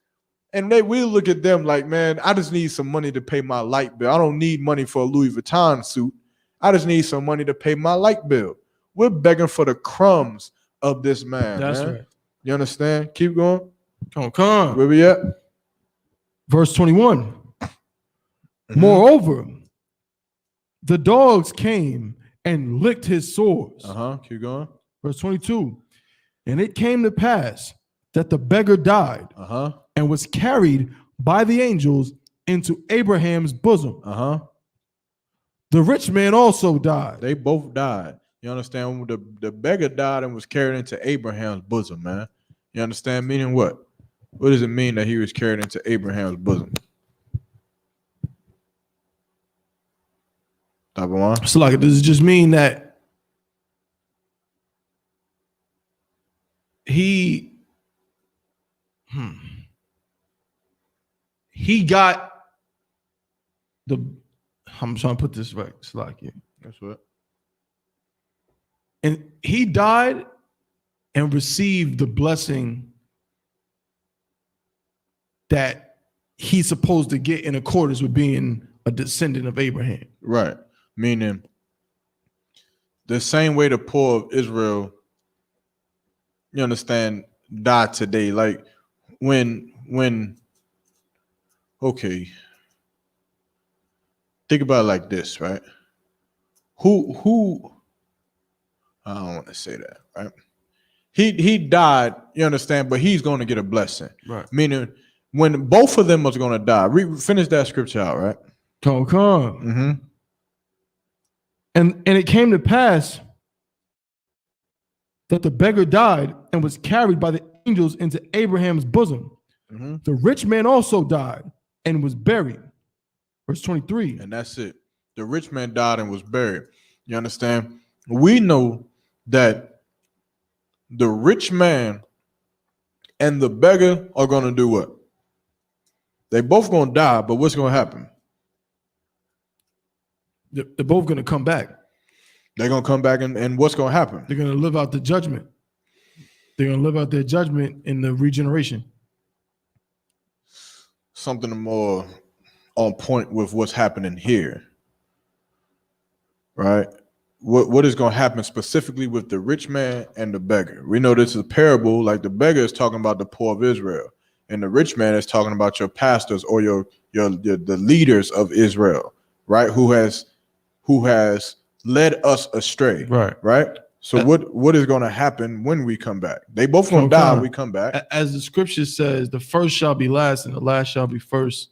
And we look at them like, man, I just need some money to pay my light bill. I don't need money for a Louis Vuitton suit. I just need some money to pay my light bill. We're begging for the crumbs of this man. That's man. right. You understand? Keep going. Come on. Where we at? Verse 21. Moreover, the dogs came and licked his sores. Keep going. Verse 22. And it came to pass that the beggar died and was carried by the angels into Abraham's bosom. The rich man also died. They both died. You understand? The beggar died and was carried into Abraham's bosom, man. You understand? Meaning what? What does it mean that he was carried into Abraham's bosom? Type one. So like, does it just mean that he got I'm trying to put this right. It's like, yeah. That's what. And he died and received the blessing that he's supposed to get in accordance with being a descendant of Abraham. Right. Meaning the same way the poor of Israel, you understand, died today. Like okay. Think about it like this, right? Who I don't want to say that, right? He died, you understand, but he's going to get a blessing. Right. Meaning when both of them was going to die. Finish that scripture out, right? And it came to pass that the beggar died and was carried by the angels into Abraham's bosom. The rich man also died and was buried. Verse 23. And that's it. The rich man died and was buried. You understand? We know that the rich man and the beggar are going to do what? They both going to die, but what's going to happen? They're both going to come back. They're going to come back, and what's going to happen? They're going to live out the judgment. They're going to live out their judgment in the regeneration. Something more on point with what's happening here, right? What is going to happen specifically with the rich man and the beggar? We know this is a parable. Like the beggar is talking about the poor of Israel, and the rich man is talking about your pastors or the leaders of Israel, right? Who has led us astray, right? So what is going to happen when we come back? They both going to die when we come back. As the scripture says, the first shall be last and the last shall be first.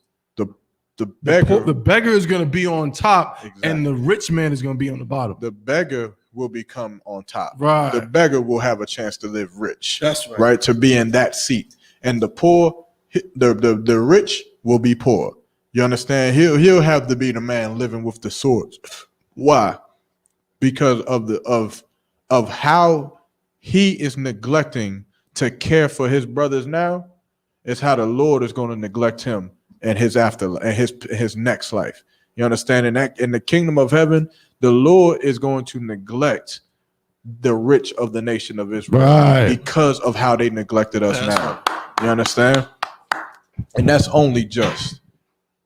The beggar is going to be on top, and the rich man is going to be on the bottom. The beggar will become on top. Right. The beggar will have a chance to live rich. That's right. Right, to be in that seat. And the poor, the rich will be poor. You understand? He'll have to be the man living with the swords. Why? Because of how he is neglecting to care for his brothers now. It's how the Lord is going to neglect him and his afterlife and his next life. You understand? In the kingdom of heaven, the Lord is going to neglect the rich of the nation of Israel because of how they neglected us now. You understand? And that's only just.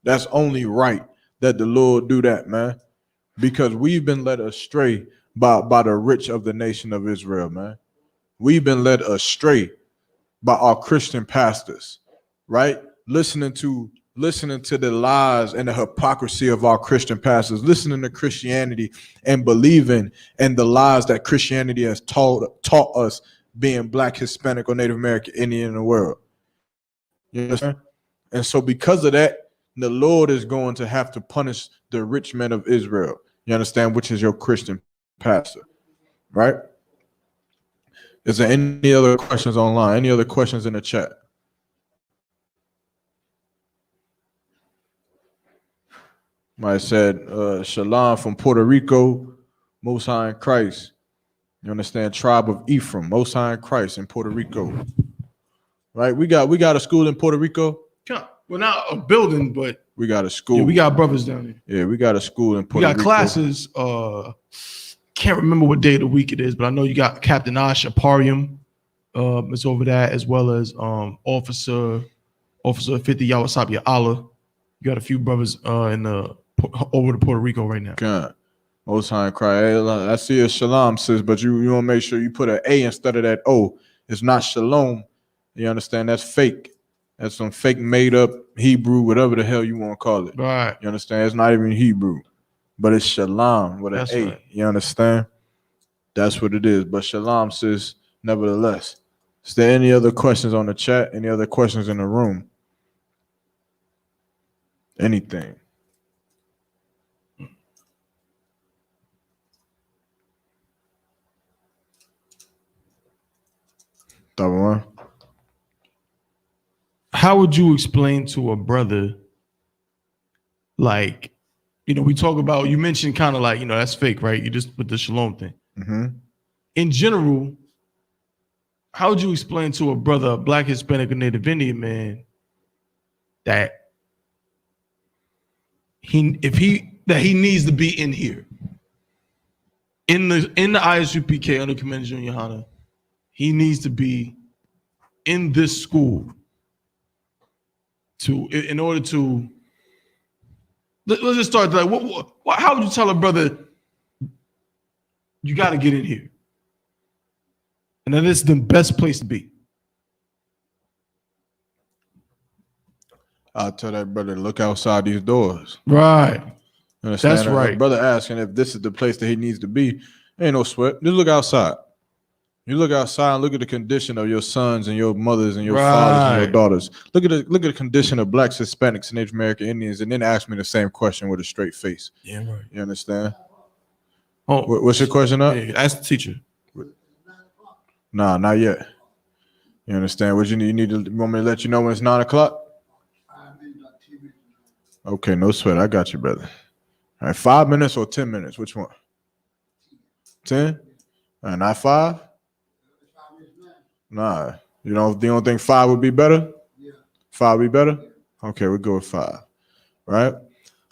That's only right that the Lord do that, man. Because we've been led astray by the rich of the nation of Israel, man. We've been led astray by our Christian pastors, right? Listening to the lies and the hypocrisy of our Christian pastors, listening to Christianity and believing in the lies that Christianity has taught us, being Black, Hispanic, or Native American, Indian in the world. You understand? And so because of that, the Lord is going to have to punish the rich men of Israel. You understand? Which is your Christian pastor, right? Is there any other questions online? Any other questions in the chat? I said, Shalom from Puerto Rico, Most High in Christ. You understand? Tribe of Ephraim, Most High in Christ in Puerto Rico. Right? We got a school in Puerto Rico. Well, not a building, but we got a school. Yeah, we got brothers down there. Yeah, we got a school in Puerto Rico. We got classes. Can't remember what day of the week it is, but I know you got Captain I.S.U.P.K. It's over that, as well as Officer 50 I.S.U.P.K. Allah. You got a few brothers over to Puerto Rico right now. God. Most High in Christ. Hey, I see a Shalom, sis, but you want to make sure you put an A instead of that O. It's not Shalom. You understand? That's fake. That's some fake made up Hebrew, whatever the hell you want to call it. Right. You understand? It's not even Hebrew, but it's Shalom with an A. Right. You understand? That's what it is. But Shalom, sis, nevertheless. Is there any other questions on the chat? Any other questions in the room? Anything? One. How would you explain to a brother, like, we talk about, you mentioned kind of like, that's fake, right? You just put the shalom thing. Mm-hmm. In general, how would you explain to a brother, a Black, Hispanic, or Native Indian man, that he needs to be in here, in the I.S.U.P.K. under Commander YAHANNA, he needs to be in this school in order to, let's just start like, how would you tell a brother, you got to get in here, and that is the best place to be? I'll tell that brother to look outside these doors. Right. Understand? That's right. A brother asking if this is the place that he needs to be, ain't no sweat. Just look outside. You look outside and look at the condition of your sons and your mothers and your fathers and your daughters. Look at the condition of Blacks, Hispanics, and Native American Indians, and then ask me the same question with a straight face. Yeah, right. You understand? Oh, what's your question up? Yeah, ask the teacher. Nah, not yet. You understand? What you need? You want me to let you know when it's 9 o'clock? Okay, no sweat. I got you, brother. All right, 5 minutes or 10 minutes? Which one? 10? Not 5? Nah. You don't think 5 would be better? Yeah. 5 would be better? Okay, we'll go with 5. Right?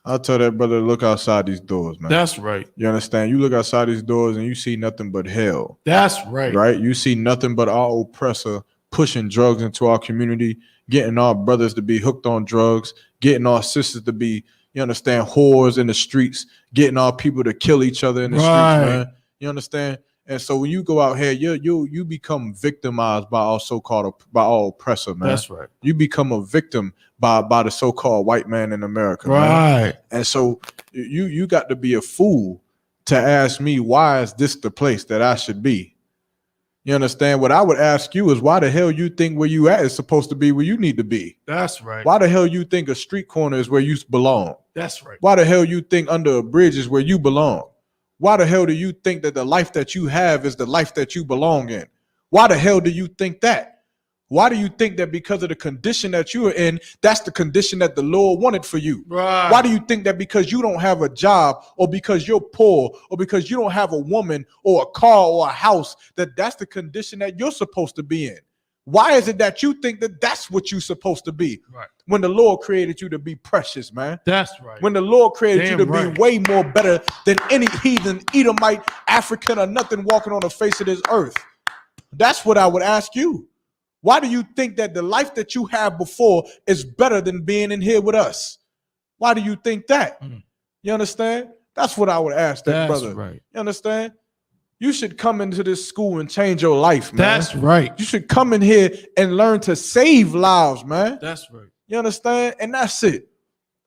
I'll tell that brother to look outside these doors, man. That's right. You understand? You look outside these doors and you see nothing but hell. That's right. Right? You see nothing but our oppressor pushing drugs into our community, getting our brothers to be hooked on drugs, getting our sisters to be, you understand, whores in the streets, getting our people to kill each other in the streets, man. You understand? And so when you go out here, you become victimized by our oppressor, man. That's right. You become a victim by the so-called white man in America, right? Man. And so you got to be a fool to ask me, why is this the place that I should be? You understand? What I would ask you is, why the hell you think where you at is supposed to be where you need to be? That's right. Why the hell you think a street corner is where you belong? That's right. Why the hell you think under a bridge is where you belong? Why the hell do you think that the life that you have is the life that you belong in? Why the hell do you think that? Why do you think that because of the condition that you are in, that's the condition that the Lord wanted for you? Right. Why do you think that because you don't have a job, or because you're poor, or because you don't have a woman or a car or a house, that's the condition that you're supposed to be in? Why is it that you think that that's what you're supposed to be? Right. When the Lord created you to be precious, man. That's right. When the Lord created you to be way more better than any heathen, Edomite, African, or nothing walking on the face of this earth. That's what I would ask you. Why do you think that the life that you have before is better than being in here with us? Why do you think that? You understand? That's what I would ask that brother. Right. You understand? You should come into this school and change your life, man. That's right. You should come in here and learn to save lives, man. That's right. You understand? And that's it.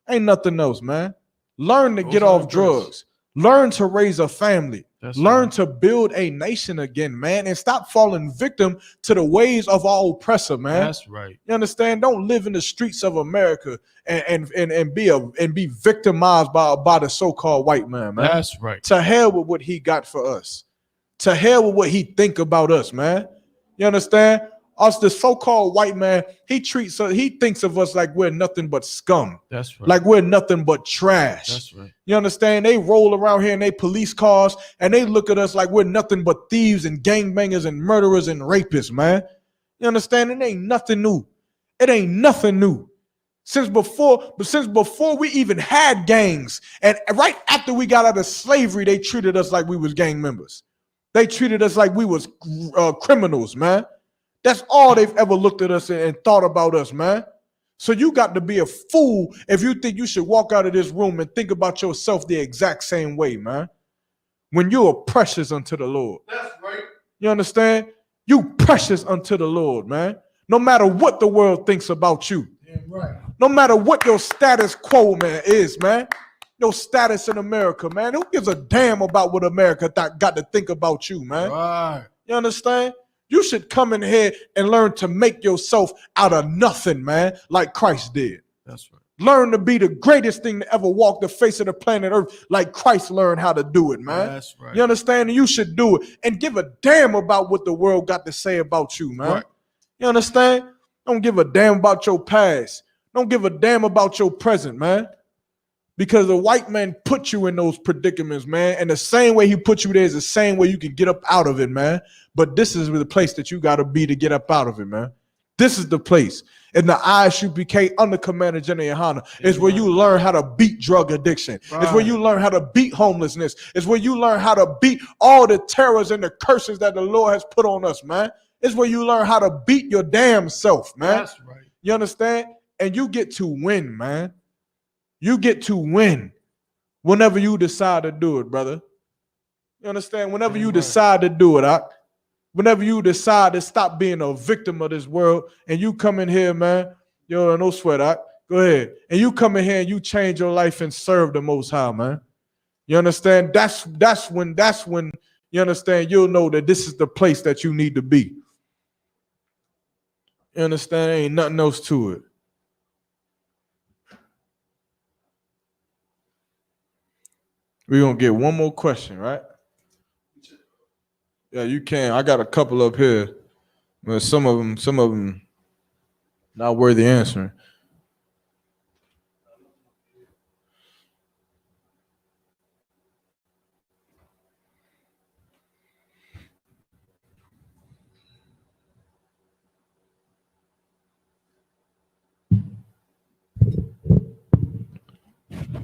Ain't nothing else, man. Learn to get off drugs. Learn to raise a family. Learn to build a nation again, man, and stop falling victim to the ways of our oppressor, man. That's right. You understand? Don't live in the streets of America and be victimized by the so-called white man, man. That's right. To hell with what he got for us. To hell with what he think about us, man. You understand? Us, the so-called white man, he thinks of us like we're nothing but scum. That's right. Like we're nothing but trash. That's right. You understand? They roll around here in they police cars and they look at us like we're nothing but thieves and gangbangers and murderers and rapists, man. You understand? It ain't nothing new. It ain't nothing new. Since before we even had gangs, and right after we got out of slavery, they treated us like we was gang members. They treated us like we was criminals, man. That's all they've ever looked at us and thought about us, man. So you got to be a fool if you think you should walk out of this room and think about yourself the exact same way, man. When you are precious unto the Lord. That's right. You understand? You precious unto the Lord, man. No matter what the world thinks about you. Damn right. No matter what your status quo, man, is, man. Your status in America, man. Who gives a damn about what America got to think about you, man? Right. You understand? You should come in here and learn to make yourself out of nothing, man, like Christ did. That's right. Learn to be the greatest thing to ever walk the face of the planet Earth like Christ learned how to do it, man. That's right. You understand? And you should do it and give a damn about what the world got to say about you, man. Right. You understand? Don't give a damn about your past. Don't give a damn about your present, man. Because the white man put you in those predicaments, man. And the same way he put you there is the same way you can get up out of it, man. But this is the place that you got to be to get up out of it, man. This is the place. And the I.S.U.P.K under Commander General YAHANNA is where you learn how to beat drug addiction. Right. It's where you learn how to beat homelessness. It's where you learn how to beat all the terrors and the curses that the Lord has put on us, man. It's where you learn how to beat your damn self, man. That's right. You understand? And you get to win, man. You get to win whenever you decide to do it, brother. You understand? Whenever you decide to do it, whenever you decide to stop being a victim of this world and you come in here, man, yo, no sweat, go ahead. And you come in here and you change your life and serve the Most High, man. You understand? That's when you understand, you'll know that this is the place that you need to be. You understand? Ain't nothing else to it. We're going to get one more question, right? Yeah, you can. I got a couple up here, but some of them not worthy answering.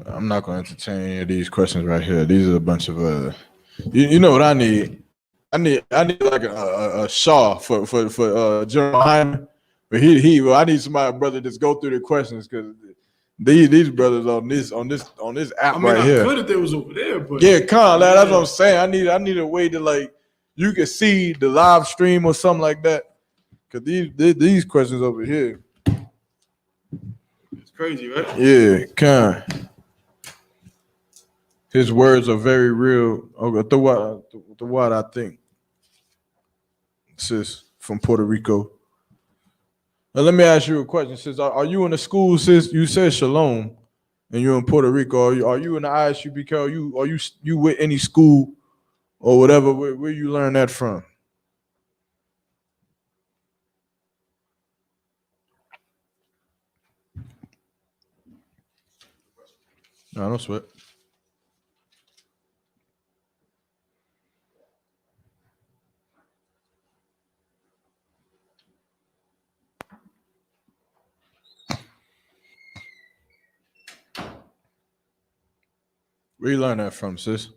I'm not going to entertain any of these questions right here. These are a bunch of you know what I need? I need like a Shaw for General YAHANNA. But I need somebody, brother, just go through the questions because these brothers on this app right here. I could if they was over there, but yeah, that's what I'm saying. I need a way to like you can see the live stream or something like that. Cause these questions over here. It's crazy, right? Yeah, his words are very real. Okay, the what I think. Sis from Puerto Rico. Now let me ask you a question, sis. Are you in the school, sis? You said Shalom, and you're in Puerto Rico. Are you in the I.S.U.P.K? Are you with any school or whatever? Where you learn that from? No, don't sweat. Where you learn that from, sis?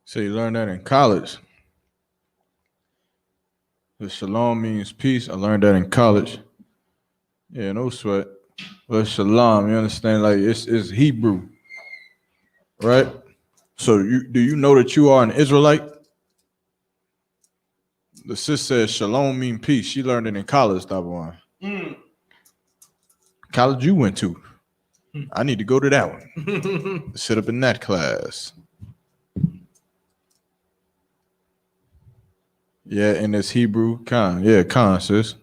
So you learned that in college. The shalom means peace. I learned that in college. Yeah, no sweat. But shalom, you understand? Like it's Hebrew, right? So do you know that you are an Israelite? The sis says shalom mean peace. She learned it in college, Tabawan. College you went to. I need to go to that one. Sit up in that class. Yeah, and it's Hebrew. Khan. Yeah, Khan, sis.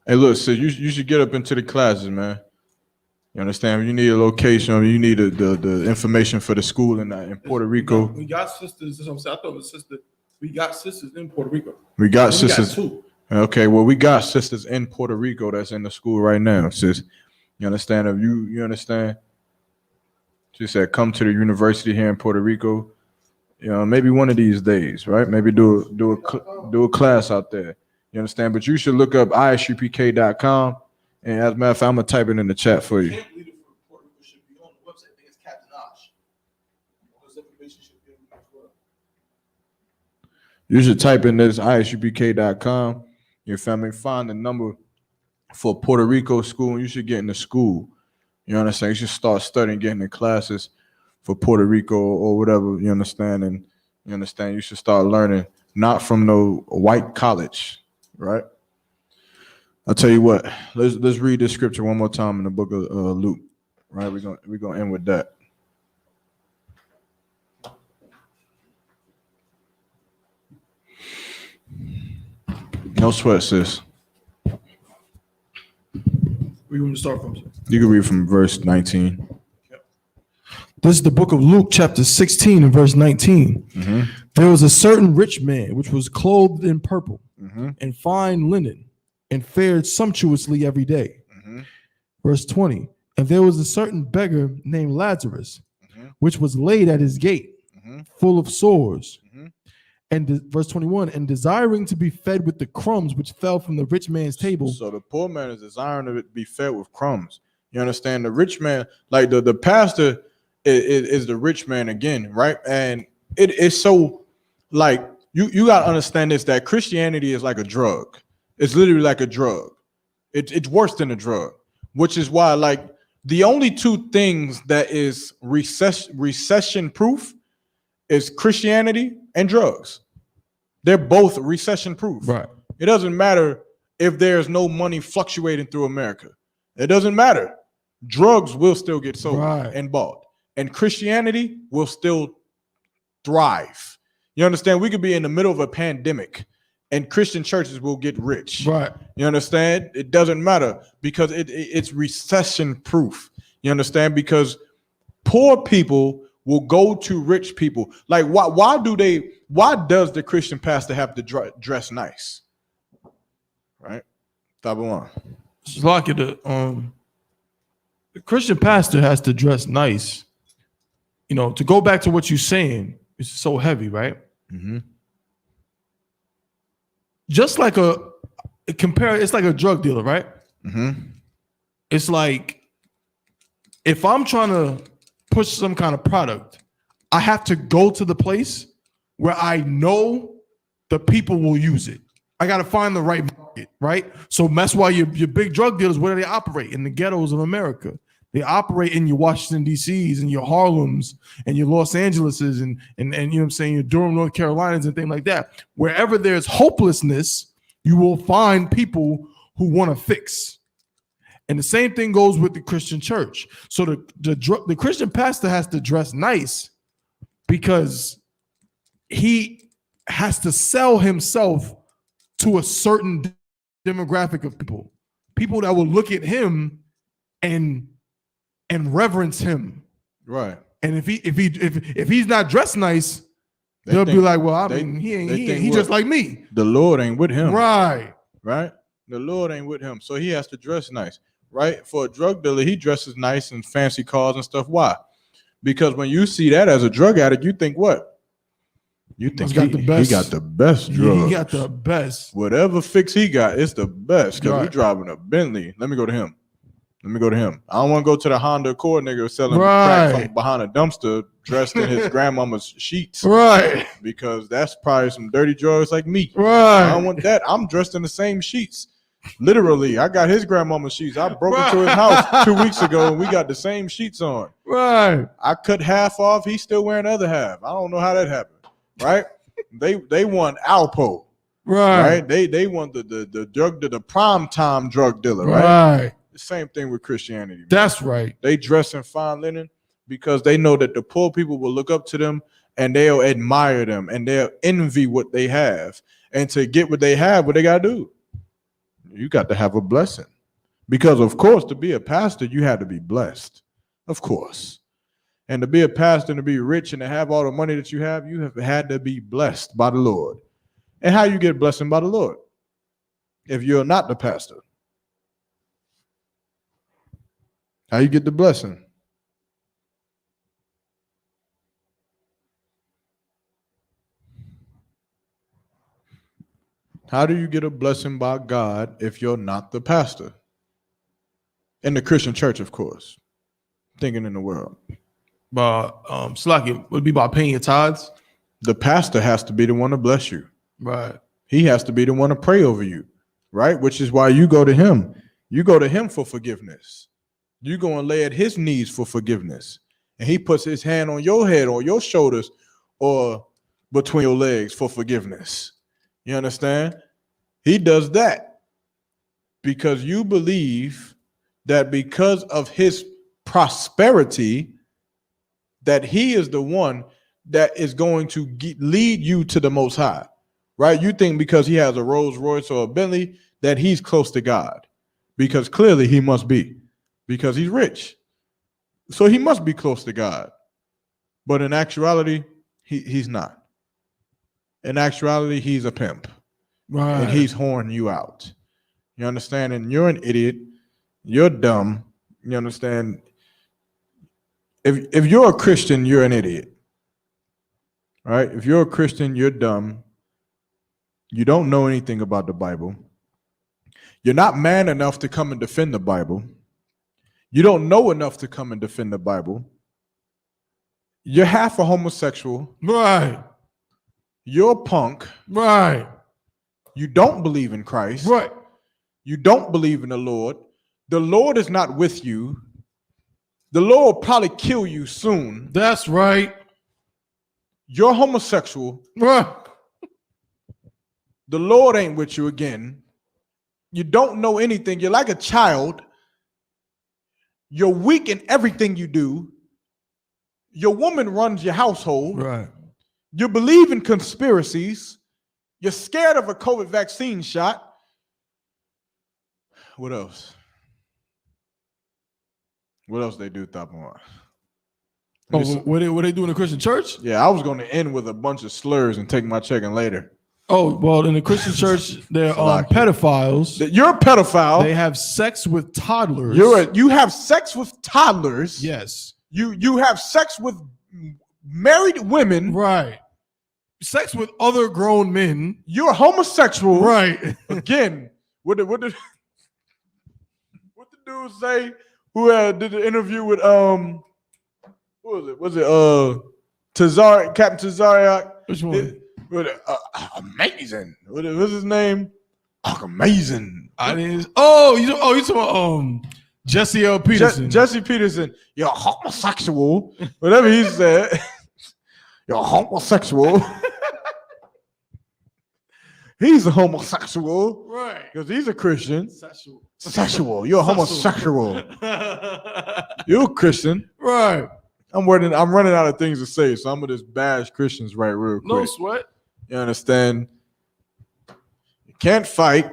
Hey, look, sis, you should get up into the classes, man. You understand? You need a location. You need the information for the school in Puerto Rico. We got sisters. That's what I'm saying. I thought it was sister. We got sisters in Puerto Rico. We got sisters. We got two. Okay, well, we got sisters in Puerto Rico that's in the school right now, sis. You understand? If you understand? She said, come to the university here in Puerto Rico. You know, maybe one of these days, right? Maybe do a class out there. You understand? But you should look up I.S.U.P.K.com. And as a matter of fact, I'm going to type it in the chat for you. Camp leader for Puerto Rico should be on the website. I think it's Captain Osh. Those information should be on as well. You should type in this I.S.U.P.K.com. Your family, find the number for Puerto Rico school, and you should get into school. You understand? You should start studying, getting in classes for Puerto Rico or whatever, you understand? And you understand, you should start learning, not from no white college, right? I'll tell you what, let's read this scripture one more time in the book of Luke, right? We're gonna end with that. No sweat, sis. Where you want to start from, sir? You can read from verse 19. This is the book of Luke, chapter 16 and verse 19. There was a certain rich man which was clothed in purple and fine linen and fared sumptuously every day. Verse 20. And there was a certain beggar named Lazarus, which was laid at his gate, full of sores. And verse 21, and desiring to be fed with the crumbs which fell from the rich man's table. So the poor man is desiring to be fed with crumbs. You understand? The rich man, like the pastor is the rich man again, right? And it is so like you got to understand this, that Christianity is like a drug. It's literally like a drug. It's worse than a drug, which is why like the only two things that is recession proof is Christianity and drugs. They're both recession proof. Right. It doesn't matter if there's no money fluctuating through America. It doesn't matter. Drugs will still get sold and bought. And Christianity will still thrive. You understand? We could be in the middle of a pandemic and Christian churches will get rich. Right. You understand? It doesn't matter because it's recession proof. You understand? Because poor people will go to rich people. Like why does the Christian pastor have to dress nice? Right? Type of one. It's like the Christian pastor has to dress nice. You know, to go back to what you're saying, it's so heavy, right? Just like it's like a drug dealer, right? It's like if I'm trying to push some kind of product, I have to go to the place where I know the people will use it. I got to find the right market, right? So that's why your big drug dealers, where do they operate? In the ghettos of America. They operate in your Washington, D.C.s and your Harlems and your Los Angeleses and you know what I'm saying, your Durham, North Carolinas and things like that. Wherever there's hopelessness, you will find people who want to fix. And the same thing goes with the Christian church. So the Christian pastor has to dress nice because he has to sell himself to a certain demographic of people that will look at him and reverence him. Right. And if he's not dressed nice, they'll be like, well, he just like me. The Lord ain't with him. Right. Right. The Lord ain't with him. So he has to dress nice. Right? For a drug dealer, he dresses nice and fancy cars and stuff. Why? Because when you see that as a drug addict, you think what? You think he got the best drug. He got the best. Whatever fix he got, it's the best. Because he's driving a Bentley. Let me go to him. Let me go to him. I don't want to go to the Honda Accord nigga selling Right. crack from behind a dumpster dressed in his grandmama's sheets. Right. Because that's probably some dirty drugs like me. Right. I don't want that. I'm dressed in the same sheets. Literally, I got his grandmama's sheets. I broke into his house 2 weeks ago and we got the same sheets on. Right. I cut half off. He's still wearing the other half. I don't know how that happened. Right? They want Alpo. Right. They want the drug, the prime time drug dealer, right? The same thing with Christianity. Man. That's right. They dress in fine linen because they know that the poor people will look up to them and they'll admire them and they'll envy what they have. And to get what they have, what they gotta do? You got to have a blessing. Because of course, to be a pastor, you had to be blessed. Of course. And to be a pastor and to be rich and to have all the money that you have had to be blessed by the Lord. And how you get blessing by the Lord? If you're not the pastor. How you get the blessing? How do you get a blessing by God if you're not the pastor? In the Christian church, of course. Thinking in the world. Slaki would be by paying your tithes. The pastor has to be the one to bless you. Right. He has to be the one to pray over you. Right? Which is why you go to him. You go to him for forgiveness. You go and lay at his knees for forgiveness. And he puts his hand on your head or your shoulders or between your legs for forgiveness. You understand? He does that because you believe that because of his prosperity, that he is the one that is going to lead you to the Most High, right? You think because he has a Rolls Royce or a Bentley that he's close to God, because clearly he must be, because he's rich. So he must be close to God. But in actuality, he's not. In actuality, he's a pimp. Right. And he's whoring you out. You understand? And you're an idiot. You're dumb. You understand? If you're a Christian, you're an idiot. Right? If you're a Christian, you're dumb. You don't know anything about the Bible. You're not man enough to come and defend the Bible. You don't know enough to come and defend the Bible. You're half a homosexual. Right. You're a punk. Right. You don't believe in Christ. Right. You don't believe in the Lord. The Lord is not with you. The Lord will probably kill you soon. That's right. You're homosexual. Right. The Lord ain't with you again. You don't know anything. You're like a child. You're weak in everything you do. Your woman runs your household. Right. You believe in conspiracies. You're scared of a COVID vaccine shot. What else? What else they do, Thapon? What they do in the Christian church? Yeah, I was going to end with a bunch of slurs and take my checking later. Oh, well, in the Christian church, they're pedophiles. You're a pedophile. They have sex with toddlers. You have sex with toddlers. Yes. You have sex with married women. Right. Sex with other grown men. You're homosexual. Right. Again, what did dude say who did the interview with who was it? Was it Captain Tazariak? Which one? Amazing. What's his name? Amazing. You talking about Jesse L. Peterson. Jesse Peterson. You're homosexual. Whatever he said. You're homosexual. He's a homosexual. Right. Because he's a Christian. Sexual. You're a homosexual. You're a Christian. Right. I'm running out of things to say, so I'm gonna just bash Christians right real quick. No sweat. You understand? You can't fight.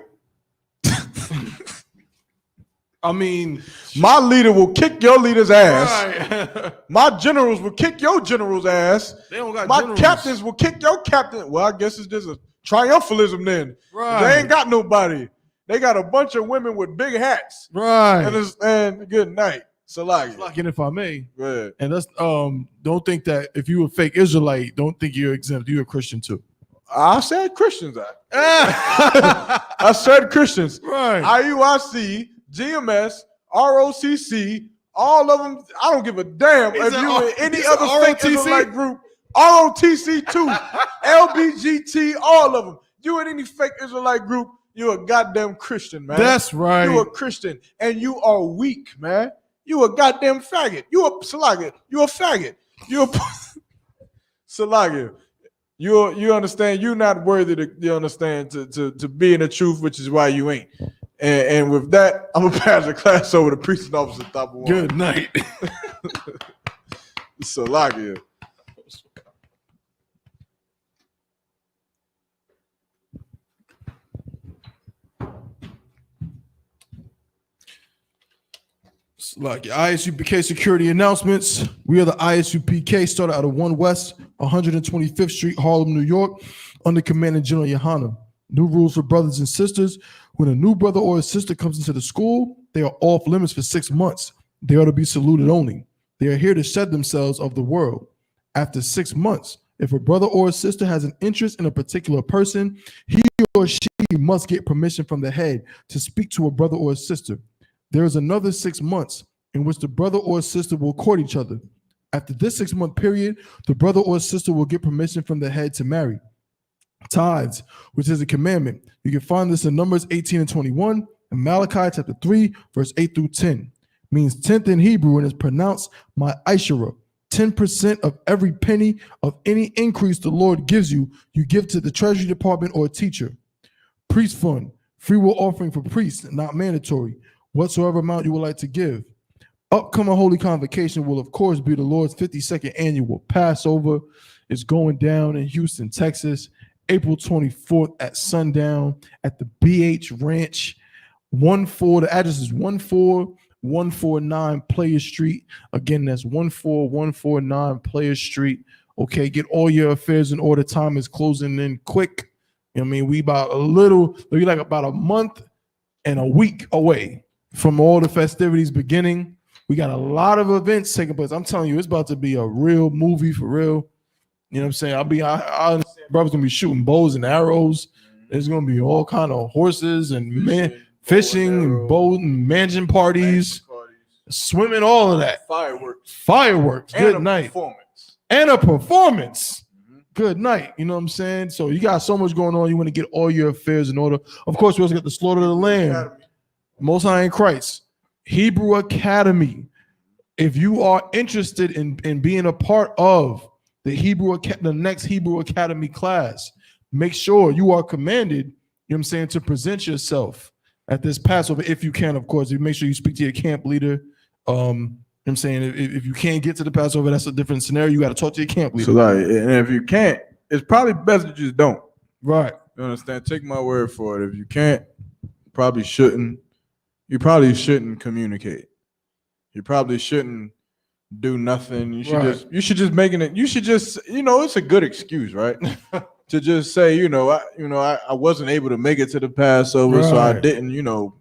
I mean, my leader will kick your leader's ass. Right. My generals will kick your general's ass. They don't got my generals. Captains will kick your captain. Well, I guess it's just a triumphalism then. Right. They ain't got nobody. They got a bunch of women with big hats. Right. And good night. Salaki, if I may. Good. And that's don't think that if you a fake Israelite, don't think you're exempt. You're a Christian too. I said Christians. I said Christians. Right. I.U.I.C, GMS, ROCC, all of them. I don't give a damn if you in any other fake ROTC? Israelite group. ROTC too, LBGT, all of them. You in any fake Israelite group, you a goddamn Christian, man. That's right. You a Christian, and you are weak, man. You a goddamn faggot. You a Salaga. You a faggot. You a Salaga. You understand? You're not worthy to to be in the truth, which is why you ain't. And with that, I'm gonna pass the class over to Priest and Officer Top One. Good night. Salaga. Like I.S.U.P.K security announcements. We are the I.S.U.P.K, started out of 1 West 125th Street, Harlem, New York, under Commandant General YAHANNA. New rules for brothers and sisters. When a new brother or a sister comes into the school, they are off limits for 6 months. They are to be saluted only. They are here to shed themselves of the world. After 6 months, if a brother or a sister has an interest in a particular person, he or she must get permission from the head to speak to a brother or a sister. There is another 6 months in which the brother or sister will court each other. After this 6 month period, the brother or sister will get permission from the head to marry. Tithes, which is a commandment. You can find this in Numbers 18 and 21 and Malachi chapter 3, verse 8 through 10. Means 10th in Hebrew and is pronounced my Ishara. 10% of every penny of any increase the Lord gives you, you give to the Treasury Department or a teacher. Priest fund, free will offering for priests, not mandatory. Whatsoever amount you would like to give. Upcoming Holy Convocation will, of course, be the Lord's 52nd annual Passover. It's going down in Houston, Texas, April 24th at sundown at the BH Ranch. The address is 14149 Player Street. Again, that's 14149 Player Street. Okay, get all your affairs in order. Time is closing in quick. I mean, we about a month and a week away from all the festivities beginning. We got a lot of events taking place. I'm telling you, it's about to be a real movie for real. You know what I'm saying? I understand brothers gonna be shooting bows and arrows. There's gonna be all kind of horses and fishing and boat and mansion parties, swimming, all of that. Fireworks. Good night. And a performance. Good night. You know what I'm saying? So you got so much going on. You want to get all your affairs in order. Of course, we also got the slaughter of the lamb. Most High in Christ, Hebrew Academy. If you are interested in being a part of the next Hebrew Academy class, make sure you are commanded, you know what I'm saying, to present yourself at this Passover if you can, of course. You make sure you speak to your camp leader. You know what I'm saying? If you can't get to the Passover, that's a different scenario. You got to talk to your camp leader. So and if you can't, it's probably best to just don't. Right. You understand? Take my word for it. If you can't, probably shouldn't. You probably shouldn't communicate. You probably shouldn't do nothing. You should just making it. You should just, it's a good excuse, right? To just say, I wasn't able to make it to the Passover, so I didn't,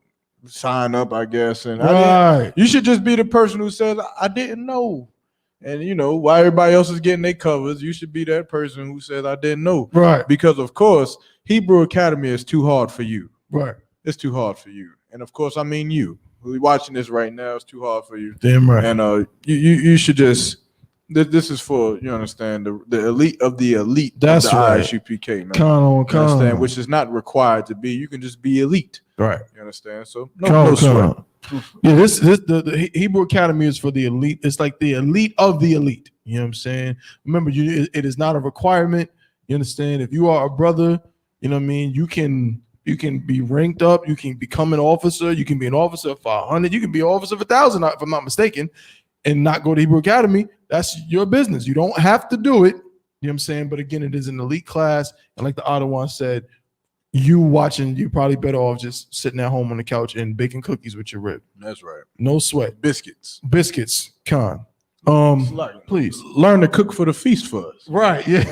sign up, I guess. And you should just be the person who says, I didn't know. And while everybody else is getting their covers, you should be that person who says, I didn't know. Right. Because of course, Hebrew Academy is too hard for you. Right. It's too hard for you. And of course, I mean you. Who's watching this right now, it's too hard for you. Damn right. And you should just, this is for, you understand, the elite of the elite. That's of the right. I.S.U.P.K, man. Come on. Understand, which is not required to be. You can just be elite. Right. You understand? So no sweat. Yeah, the Hebrew Academy is for the elite. It's like the elite of the elite. You know what I'm saying? Remember, it is not a requirement. You understand? If you are a brother, you know what I mean, you can be ranked up. You can become an officer. You can be an officer for 100. You can be an officer for 1,000, if I'm not mistaken, and not go to Hebrew Academy. That's your business. You don't have to do it. You know what I'm saying? But again, it is an elite class. And like the Ottawa said, you're probably better off just sitting at home on the couch and baking cookies with your rib. That's right. No sweat. Biscuits. Con. Please learn to cook for the feast for us. Right. Yeah.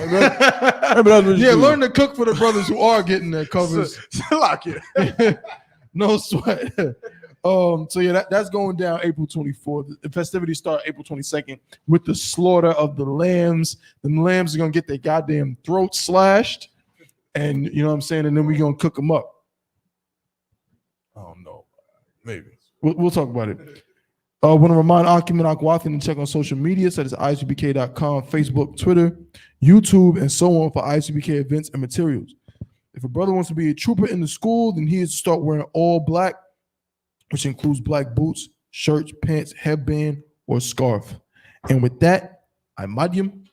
Learn to cook for the brothers who are getting their covers. Lock it. No sweat. So yeah, that's going down April 24th. The festivities start April 22nd with the slaughter of the lambs. The lambs are gonna get their goddamn throats slashed, and you know what I'm saying. And then we're gonna cook them up. I don't know, maybe We'll talk about it. I want to remind Akim and Akwathan to check on social media, such as ISUPK.com, Facebook, Twitter, YouTube, and so on for ISUPK events and materials. If a brother wants to be a trooper in the school, then he is to start wearing all black, which includes black boots, shirts, pants, headband, or scarf. And with that, I'm Madyam.